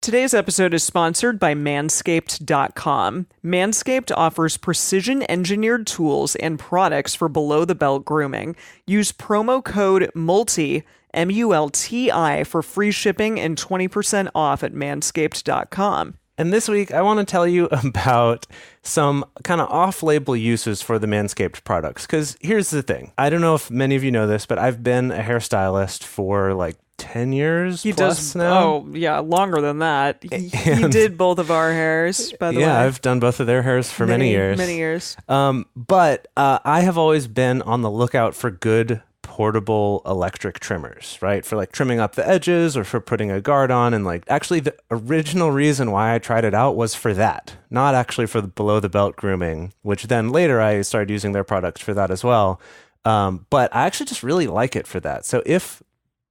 F: Today's episode is sponsored by Manscaped.com. Manscaped offers precision-engineered tools and products for below-the-belt grooming. Use promo code MULTI, MULTI, for free shipping and 20% off at Manscaped.com.
C: And this week, I want to tell you about some kind of off-label uses for the Manscaped products. Because here's the thing. I don't know if many of you know this, but I've been a hairstylist for like 10 years plus now.
F: Oh, yeah, longer than that. He did both of our hairs, by the way.
C: Yeah, I've done both of their hairs for many years.
F: Many years.
C: But I have always been on the lookout for good portable electric trimmers, right? For like trimming up the edges or for putting a guard on. And like actually the original reason why I tried it out was for that, not actually for the below the belt grooming, which then later I started using their products for that as well. But I actually just really like it for that. So if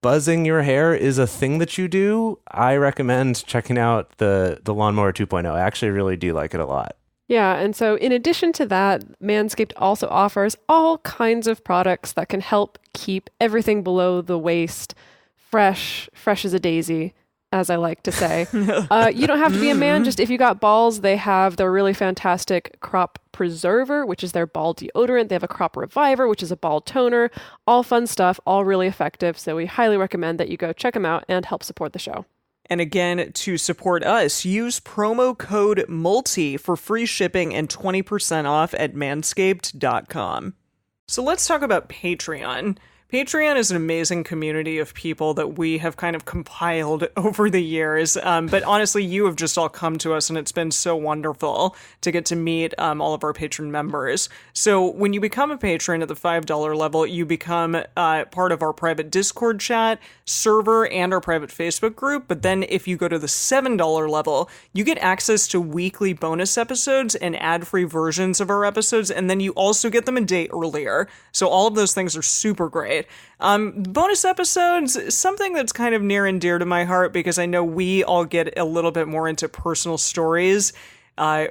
C: buzzing your hair is a thing that you do, I recommend checking out the Lawnmower 2.0. I actually really do like it a lot.
B: Yeah, and so in addition to that, Manscaped also offers all kinds of products that can help keep everything below the waist fresh as a daisy, as I like to say. You don't have to be a man, just if you got balls, they have their really fantastic crop preserver, which is their ball deodorant. They have a crop reviver, which is a ball toner. All fun stuff, all really effective. So we highly recommend that you go check them out and help support the show.
F: And again, to support us, use promo code MULTI for free shipping and 20% off at manscaped.com. So let's talk about Patreon. Patreon is an amazing community of people that we have kind of compiled over the years. But honestly, you have just all come to us, and it's been so wonderful to get to meet all of our patron members. So when you become a patron at the $5 level, you become part of our private Discord chat, server, and our private Facebook group. But then if you go to the $7 level, you get access to weekly bonus episodes and ad-free versions of our episodes, and then you also get them a day earlier. So all of those things are super great. Bonus episodes, something that's kind of near and dear to my heart because I know we all get a little bit more into personal stories.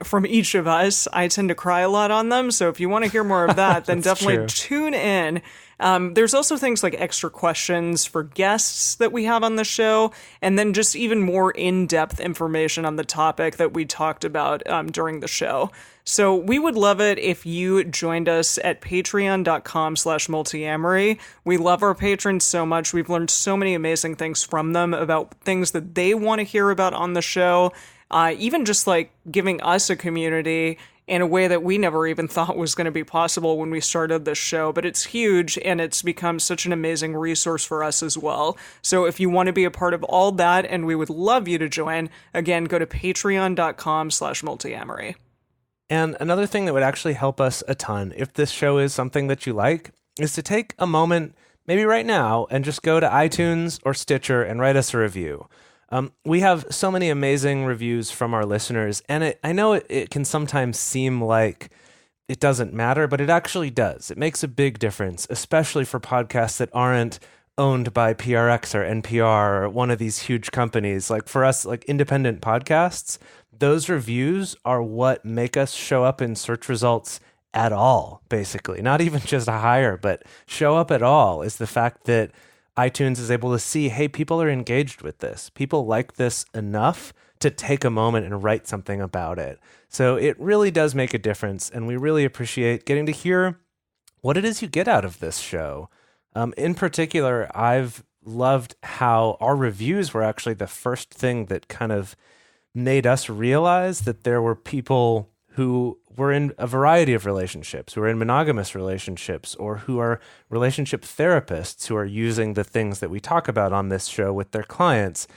F: from each of us. I tend to cry a lot on them, so if you want to hear more of that, then definitely tune in. There's also things like extra questions for guests that we have on the show, and then just even more in-depth information on the topic that we talked about during the show. So we would love it if you joined us at patreon.com/multiamory. We love our patrons so much. We've learned so many amazing things from them about things that they want to hear about on the show. Even just like giving us a community in a way that we never even thought was going to be possible when we started this show. But it's huge, and it's become such an amazing resource for us as well. So if you want to be a part of all that, and we would love you to join, again, go to patreon.com/multiamory.
C: And another thing that would actually help us a ton, if this show is something that you like, is to take a moment, maybe right now, and just go to iTunes or Stitcher and write us a review. We have so many amazing reviews from our listeners, and I know it can sometimes seem like it doesn't matter, but it actually does. It makes a big difference, especially for podcasts that aren't owned by PRX or NPR or one of these huge companies. Like for us, like independent podcasts, those reviews are what make us show up in search results at all, basically. Not even just higher, but show up at all is the fact that iTunes is able to see, hey, people are engaged with this. People like this enough to take a moment and write something about it. So it really does make a difference, and we really appreciate getting to hear what it is you get out of this show. In particular, I've loved how our reviews were actually the first thing that kind of made us realize that there were people who were in a variety of relationships, who are in monogamous relationships, or who are relationship therapists who are using the things that we talk about on this show with their clients.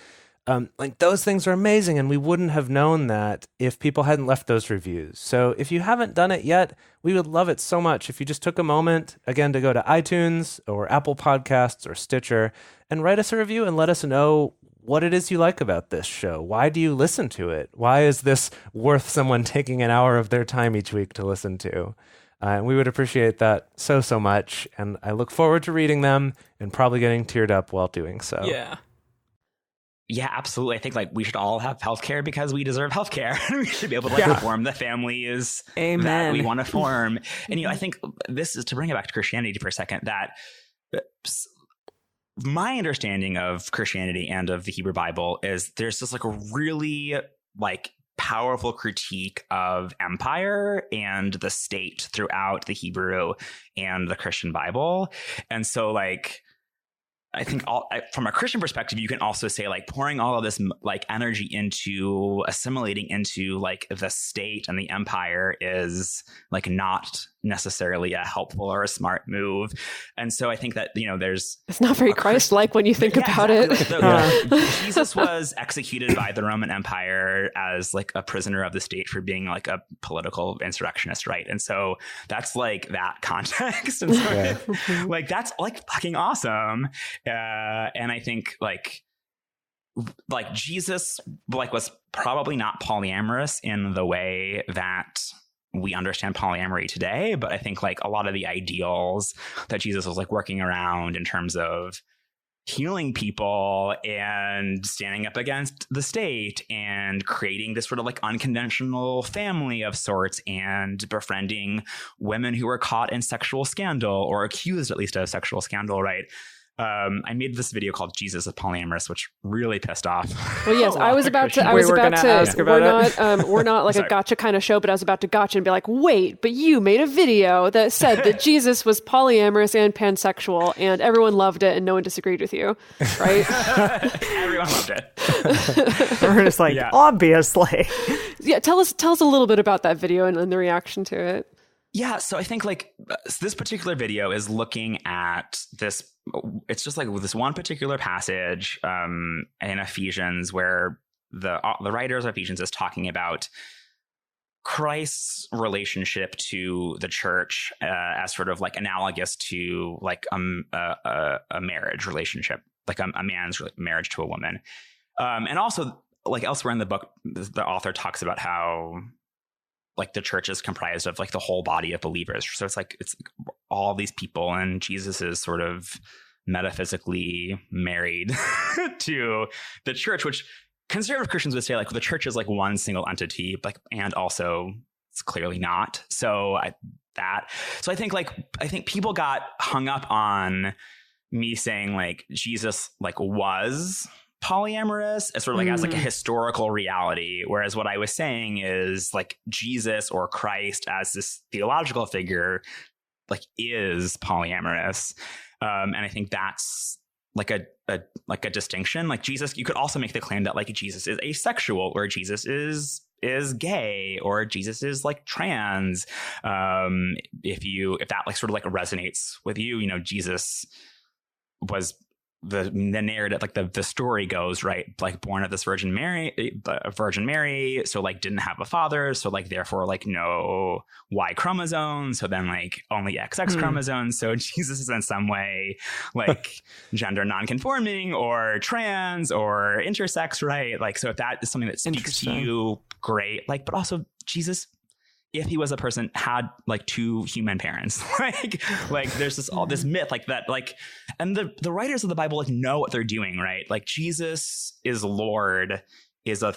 C: Like those things are amazing, and we wouldn't have known that if people hadn't left those reviews. So if you haven't done it yet, we would love it so much if you just took a moment, again, to go to iTunes or Apple Podcasts or Stitcher and write us a review and let us know what it is you like about this show. Why do you listen to it? Why is this worth someone taking an hour of their time each week to listen to? And we would appreciate that so much. And I look forward to reading them and probably getting teared up while doing so.
E: Yeah, absolutely. I think like we should all have healthcare because we deserve healthcare. We should be able to like form the families that we want to form. And I think this is to bring it back to Christianity for a second, that my understanding of Christianity and of the Hebrew Bible is there's just like a really like powerful critique of empire and the state throughout the Hebrew and the Christian Bible. And so like I think from a Christian perspective, you can also say like pouring all of this like energy into assimilating into like the state and the empire is like not necessarily a helpful or a smart move. And so I think that,
B: it's not very Christ-like when you think about it.
E: Jesus was executed by the Roman Empire as like a prisoner of the state for being like a political insurrectionist, right? And so that's like that context. And so like that's like fucking awesome. And I think like Jesus like was probably not polyamorous in the way that we understand polyamory today, but I think like a lot of the ideals that Jesus was like working around in terms of healing people and standing up against the state and creating this sort of like unconventional family of sorts and befriending women who were caught in sexual scandal or accused at least of sexual scandal, right? I made this video called Jesus is Polyamorous, which really pissed off.
B: Well, yes, I was about to. We're not like a gotcha kind of show, but I was about to gotcha and be like, wait, but you made a video that said that Jesus was polyamorous and pansexual, and everyone loved it, and no one disagreed with you, right?
E: Everyone loved it.
F: We're just like, obviously.
B: Yeah, tell us a little bit about that video and the reaction to it.
E: Yeah, so I think like this particular video is looking at this. It's just like this one particular passage in Ephesians where the writer of Ephesians is talking about Christ's relationship to the church as sort of like analogous to like a marriage relationship, like a man's marriage to a woman. And also like elsewhere in the book, the author talks about how like the church is comprised of like the whole body of believers. So it's like all these people, and Jesus is sort of metaphysically married to the church, which conservative Christians would say like the church is like one single entity, like, and also it's clearly not. So I think people got hung up on me saying like Jesus like was polyamorous as sort of like as like a historical reality, whereas what I was saying is like Jesus or Christ as this theological figure like is polyamorous, and I think that's like a distinction. Like Jesus, you could also make the claim that like Jesus is asexual, or Jesus is gay, or Jesus is like trans. If that like sort of like resonates with you, you know, Jesus was the narrative, like the story goes, right, like born of this Virgin Mary, so like didn't have a father, so like therefore like no Y chromosome, so then like only XX chromosomes, so Jesus is in some way like gender nonconforming or trans or intersex, right? Like, so if that is something that speaks to you, great. Like, but also Jesus, if he was a person, had like two human parents, like there's this myth like that, like, and the writers of the Bible like know what they're doing, right? Like Jesus is Lord is a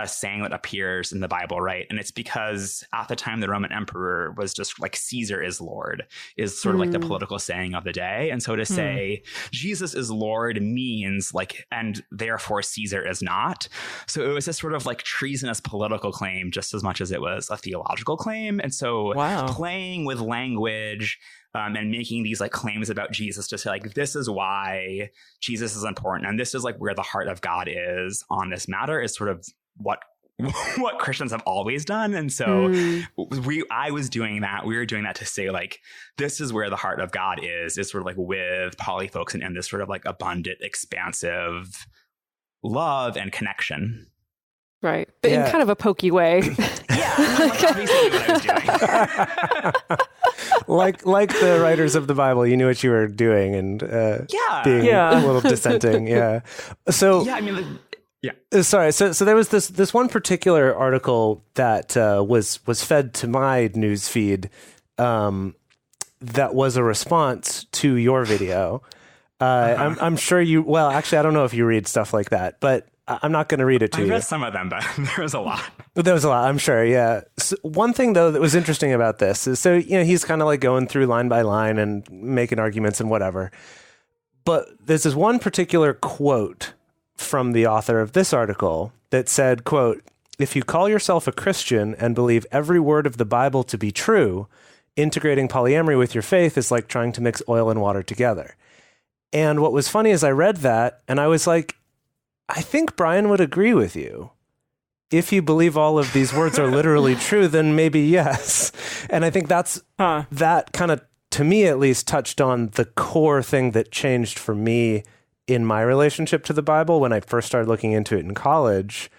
E: saying that appears in the Bible, right? And it's because at the time the Roman emperor was just like Caesar is Lord is sort of like the political saying of the day. And so to say Jesus is Lord means like, and therefore Caesar is not. So it was this sort of like treasonous political claim just as much as it was a theological claim. And so playing with language and making these like claims about Jesus to say like, this is why Jesus is important and this is like where the heart of God is on this matter is sort of what Christians have always done. And so I was doing that. We were doing that to say like, this is where the heart of God is sort of like with poly folks and this sort of like abundant, expansive love and connection.
B: Right. But in kind of a pokey way.
E: Like obviously what I was doing.
C: like the writers of the Bible, you knew what you were doing and being a little dissenting. Yeah. So
E: yeah, I mean,
C: sorry. So there was this one particular article that was fed to my news feed that was a response to your video. I'm sure you. Well, actually, I don't know if you read stuff like that, but I'm not going to read it to you.
E: I read some of them, but there was a lot.
C: There was a lot, I'm sure. Yeah. So one thing though that was interesting about this is, so you know, he's kind of like going through line by line and making arguments and whatever. But there's this one particular quote from the author of this article that said, quote, "If you call yourself a Christian and believe every word of the Bible to be true, integrating polyamory with your faith is like trying to mix oil and water together." And what was funny is I read that and I was like, I think Brian would agree with you. If you believe all of these words are literally true, then maybe yes. And I think that's that kind of, to me at least, touched on the core thing that changed for me in my relationship to the Bible when I first started looking into it in college.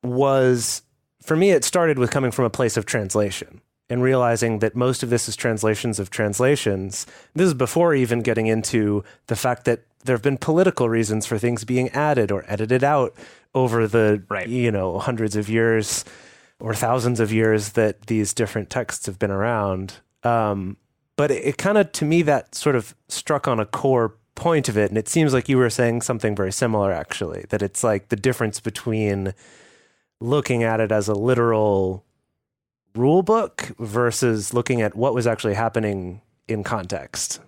C: Was, for me, it started with coming from a place of translation and realizing that most of this is translations of translations. This is before even getting into the fact that there have been political reasons for things being added or edited out over the, hundreds of years or thousands of years that these different texts have been around. But it kind of, to me, that sort of struck on a core point of it. And it seems like you were saying something very similar, actually, that it's like the difference between looking at it as a literal rule book versus looking at what was actually happening in context.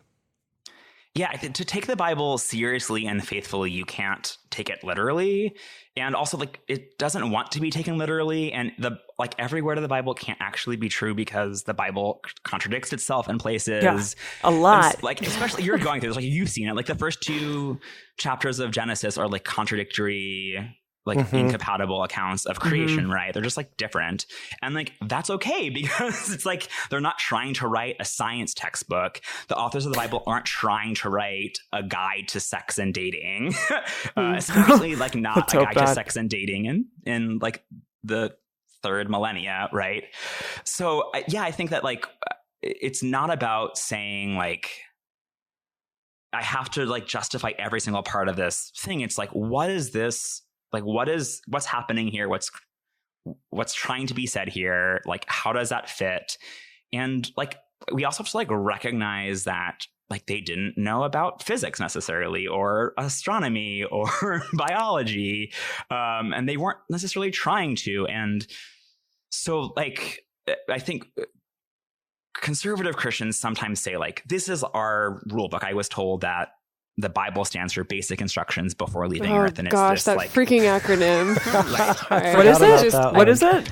E: Yeah, to take the Bible seriously and faithfully, you can't take it literally. And also, like, it doesn't want to be taken literally. And every word of the Bible can't actually be true because the Bible contradicts itself in places.
F: Yeah, a lot.
E: And, like, especially you're going through this, like, you've seen it. Like, the first two chapters of Genesis are like contradictory, like incompatible accounts of creation, right? They're just like different. And like, that's okay because it's like, they're not trying to write a science textbook. The authors of the Bible aren't trying to write a guide to sex and dating, especially like not a guide to sex and dating in like the third millennia, right? So yeah, I think that like, it's not about saying like, I have to like justify every single part of this thing. It's like, what is this? Like, what's happening here? What's trying to be said here? Like, how does that fit? And like, we also have to like recognize that like they didn't know about physics necessarily or astronomy or biology. And they weren't necessarily trying to. And so like, I think conservative Christians sometimes say like, this is our rule book. I was told that the Bible stands for basic instructions before leaving Earth. And
B: gosh,
E: it's
B: that
E: like
B: freaking acronym.
F: What is it? What is it?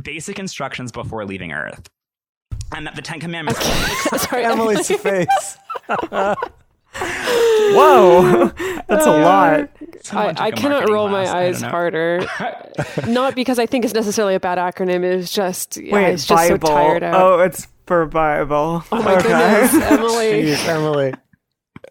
E: basic instructions before leaving Earth. And that the Ten Commandments.
B: Sorry,
C: Emily's face.
F: Whoa, that's a lot.
B: I cannot roll my eyes harder. Not because I think it's necessarily a bad acronym. It's just,
F: Wait,
B: it's just
F: Bible.
B: so tired out.
F: Oh, it's for Bible.
B: Oh my goodness, Emily.
C: Jeez, Emily.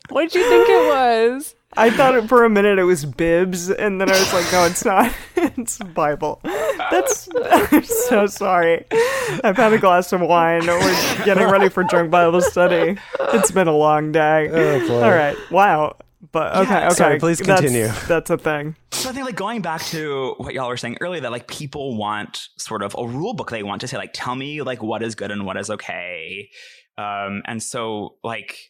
B: What did you think it was?
F: I thought for a minute it was bibs, and then I was like, no, it's not. It's Bible. I'm so sorry. I've had a glass of wine. We're getting ready for drunk Bible study. It's been a long day.
C: Oh, boy.
F: All right. Wow. But okay.
C: Sorry, please continue.
F: That's a thing.
E: So I think like going back to what y'all were saying earlier, that like people want sort of a rule book. They want to say like, tell me like what is good and what is okay. And so like,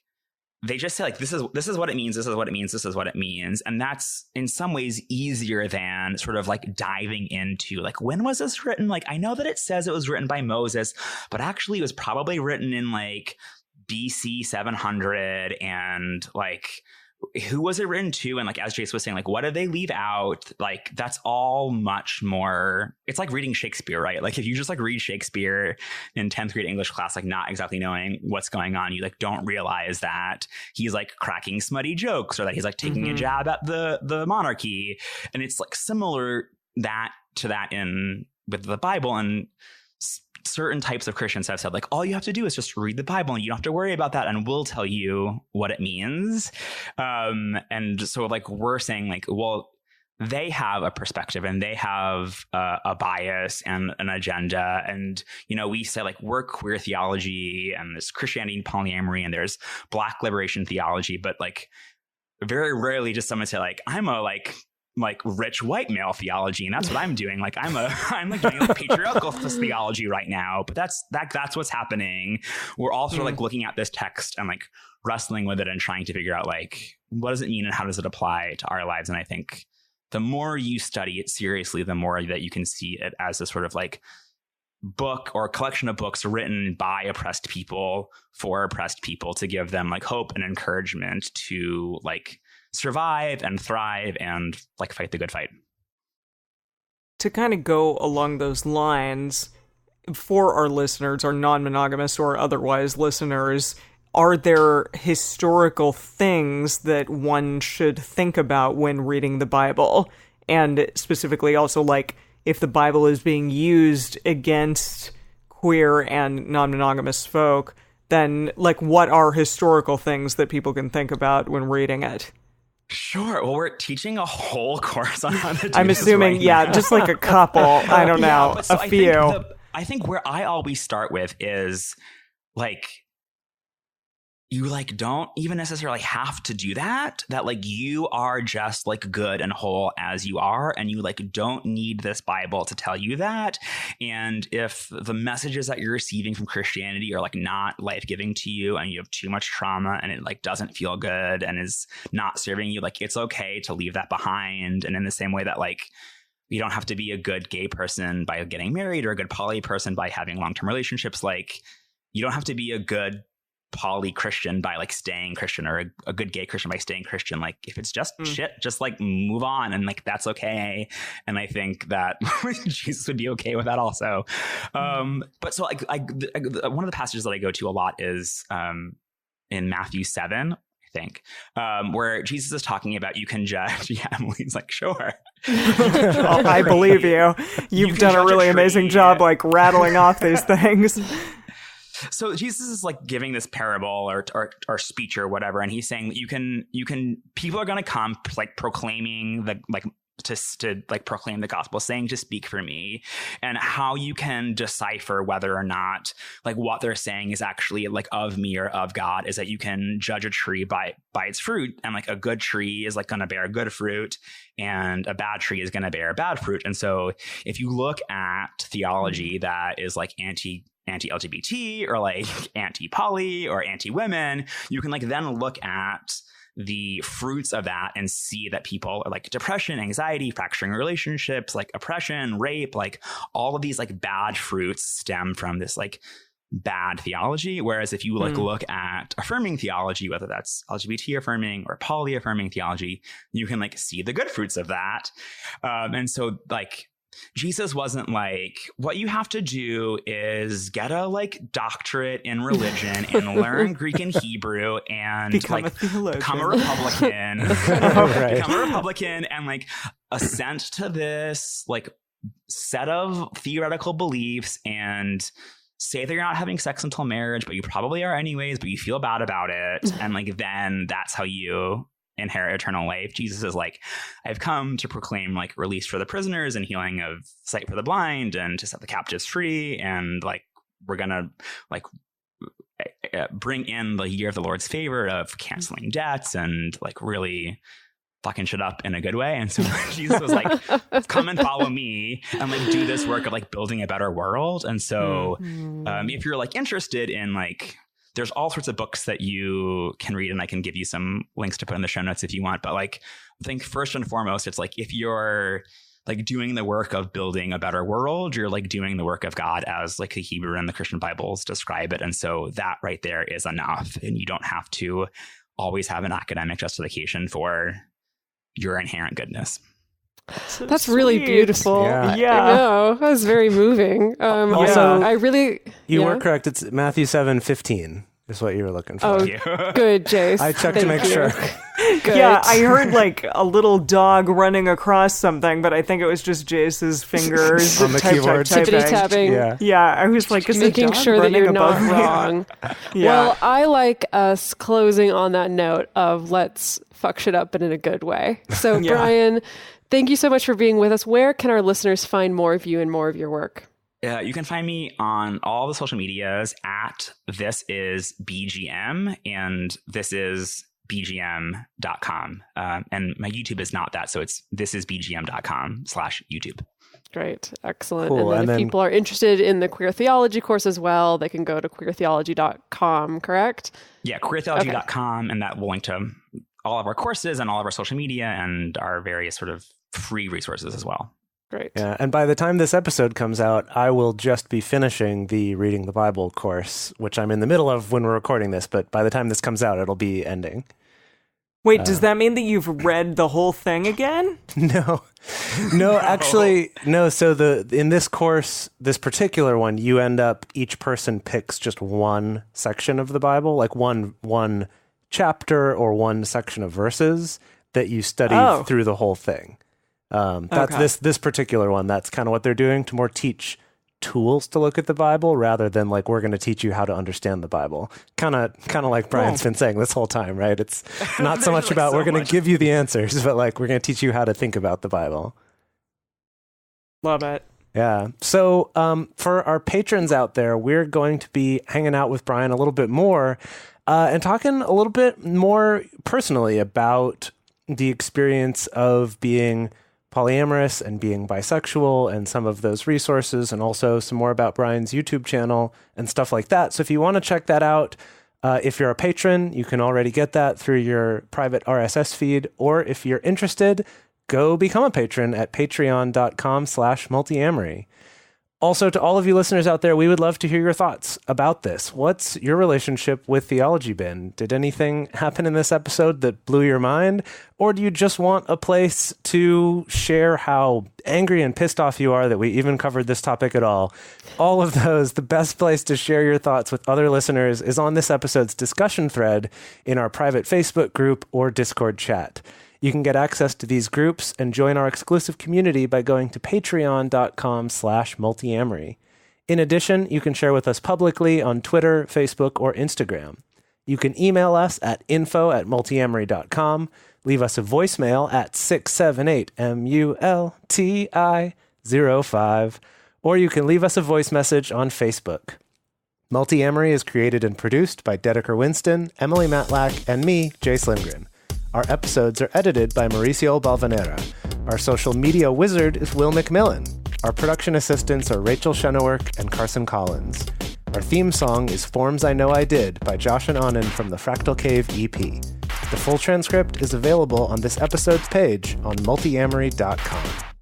E: they just say like, this is what it means. This is what it means. This is what it means. And that's in some ways easier than sort of like diving into like, when was this written? Like, I know that it says it was written by Moses, but actually it was probably written in like BC 700 and like, who was it written to? And like, as Jace was saying, like, what did they leave out? Like, that's all much more, it's like reading Shakespeare, right? Like if you just like read Shakespeare in 10th grade English class, like not exactly knowing what's going on, you like don't realize that he's like cracking smutty jokes or that he's like taking a jab at the monarchy. And it's like similar to that in with the Bible. And certain types of Christians have said like, all you have to do is just read the Bible and you don't have to worry about that. And we'll tell you what it means. And so like, we're saying like, well, they have a perspective and they have a bias and an agenda. And, you know, we say like, we're queer theology and there's Christianity and polyamory and there's Black liberation theology. But like very rarely does someone say like, I'm a like rich white male theology, and that's what I'm doing. Like I'm like doing like patriarchal theology right now, but that's what's happening. We're also like looking at this text and like wrestling with it and trying to figure out like, what does it mean and how does it apply to our lives? And I think the more you study it seriously, the more that you can see it as a sort of like book or a collection of books written by oppressed people for oppressed people to give them like hope and encouragement to like survive and thrive and like fight the good fight.
F: To kind of go along those lines, for our listeners, our non-monogamous or otherwise listeners, are there historical things that one should think about when reading the Bible? And specifically also like if the Bible is being used against queer and non-monogamous folk, then like what are historical things that people can think about when reading it?
E: Sure. Well, we're teaching a whole course on how to do
F: I'm
E: this
F: assuming,
E: right
F: yeah,
E: now.
F: just like a couple. I don't know,
E: but so
F: a few.
E: I think where I always start with is like, you like don't even necessarily have to do that like you are just like good and whole as you are, and you like don't need this Bible to tell you that. And if the messages that you're receiving from Christianity are like not life-giving to you and you have too much trauma and it like doesn't feel good and is not serving you, like it's okay to leave that behind. And in the same way that like you don't have to be a good gay person by getting married or a good poly person by having long-term relationships, like you don't have to be a good poly Christian by like staying Christian or a good gay Christian by staying Christian. Like if it's just shit, just like move on, and like that's okay. And I think that Jesus would be okay with that also. But so like one of the passages that I go to a lot is in Matthew 7, I think, where Jesus is talking about you can judge. Yeah, Emily's like, sure.
F: I believe you. You've done a really amazing job like rattling off these things.
E: So Jesus is like giving this parable or speech or whatever, and he's saying that you can people are going to come like proclaiming the like to like proclaim the gospel, saying to speak for me, and how you can decipher whether or not like what they're saying is actually like of me or of God is that you can judge a tree by its fruit, and like a good tree is like going to bear good fruit and a bad tree is going to bear bad fruit. And so if you look at theology that is like anti-LGBT or like anti-poly or anti-women, you can like then look at the fruits of that and see that people are like depression, anxiety, fracturing relationships, like oppression, rape, like all of these like bad fruits stem from this like bad theology. Whereas if you like look at affirming theology, whether that's LGBT affirming or poly affirming theology, you can like see the good fruits of that. And so like Jesus wasn't like, what you have to do is get a like doctorate in religion and learn Greek and Hebrew and
F: Become
E: like
F: a theologian.
E: become a Republican, become a Republican and like assent to this like set of theoretical beliefs and say that you're not having sex until marriage, but you probably are anyways, but you feel bad about it. And like, then that's how you inherit eternal life. Jesus is like, I've come to proclaim like release for the prisoners and healing of sight for the blind and to set the captives free. And like, we're going to like bring in the year of the Lord's favor of canceling debts and like really fucking shit up in a good way. And so Jesus was like, come and follow me and like do this work of like building a better world. And so if you're like interested in like, there's all sorts of books that you can read and I can give you some links to put in the show notes if you want. But like, I think first and foremost, it's like, if you're like doing the work of building a better world, you're like doing the work of God as like the Hebrew and the Christian Bibles describe it. And so that right there is enough. And you don't have to always have an academic justification for your inherent goodness.
F: So
B: That's really
F: sweet.
B: beautiful.
C: Yeah.
B: I know. That was very moving.
C: Also,
B: I really...
C: You were correct. It's Matthew 7:15 is what you were looking for.
B: Oh, good, Jace.
C: I checked to make sure.
B: Good.
F: Yeah, I heard like a little dog running across something, but I think it was just Jace's fingers
C: On the keyboard.
B: Tippity tapping.
C: Yeah.
F: Yeah, I was like, is
B: Making
F: the dog
B: sure that
F: running
B: you're not
F: above me?
B: wrong.
F: Yeah.
B: Well, I like us closing on that note of let's fuck shit up, but in a good way. So,
F: Yeah.
B: Brian, thank you so much for being with us. Where can our listeners find more of you and more of your work?
E: You can find me on all the social medias at This Is BGM and This Is BGM.com. And my YouTube is not that. So it's thisisbgm.com/YouTube.
B: Great. Excellent.
C: Cool.
B: And
C: And
B: then
C: then-
B: if people are interested in the queer theology course as well, they can go to queertheology.com, correct?
E: Yeah, queertheology.com. And that will link to all of our courses and all of our social media and our various sort of free resources as well.
B: Great.
C: Yeah, and by the time this episode comes out, I will just be finishing the Reading the Bible course, which I'm in the middle of when we're recording this, but by the time this comes out, it'll be ending.
F: Wait, does that mean that you've read the whole thing again?
C: No, actually, no. So in this course, this particular one, you end up, each person picks just one section of the Bible, like one chapter or one section of verses that you study through the whole thing. That's this particular one. That's kind of what they're doing to more teach tools to look at the Bible rather than like, we're going to teach you how to understand the Bible. Kind of like Brian's been saying this whole time, right? It's not so much about we're going to give you the answers, but like, we're going to teach you how to think about the Bible.
F: Love it.
C: Yeah. So for our patrons out there, we're going to be hanging out with Brian a little bit more and talking a little bit more personally about the experience of being polyamorous and being bisexual and some of those resources, and also some more about Brian's YouTube channel and stuff like that. So if you want to check that out, if you're a patron, you can already get that through your private RSS feed. Or if you're interested, go become a patron at patreon.com/multiamory. Also, to all of you listeners out there, we would love to hear your thoughts about this. What's your relationship with theology been? Did anything happen in this episode that blew your mind? Or do you just want a place to share how angry and pissed off you are that we even covered this topic at all? All of those, the best place to share your thoughts with other listeners is on this episode's discussion thread in our private Facebook group or Discord chat. You can get access to these groups and join our exclusive community by going to patreon.com/multiamory. In addition, you can share with us publicly on Twitter, Facebook, or Instagram. You can email us at info@multiamory.com, leave us a voicemail at 678-MULTI-05, or you can leave us a voice message on Facebook. Multiamory is created and produced by Dedeker Winston, Emily Matlack, and me, Jace Lindgren. Our episodes are edited by Mauricio Balvanera. Our social media wizard is Will McMillan. Our production assistants are Rachel Shenowork and Carson Collins. Our theme song is Forms I Know I Did by Josh and Anand from the Fractal Cave EP. The full transcript is available on this episode's page on multiamory.com.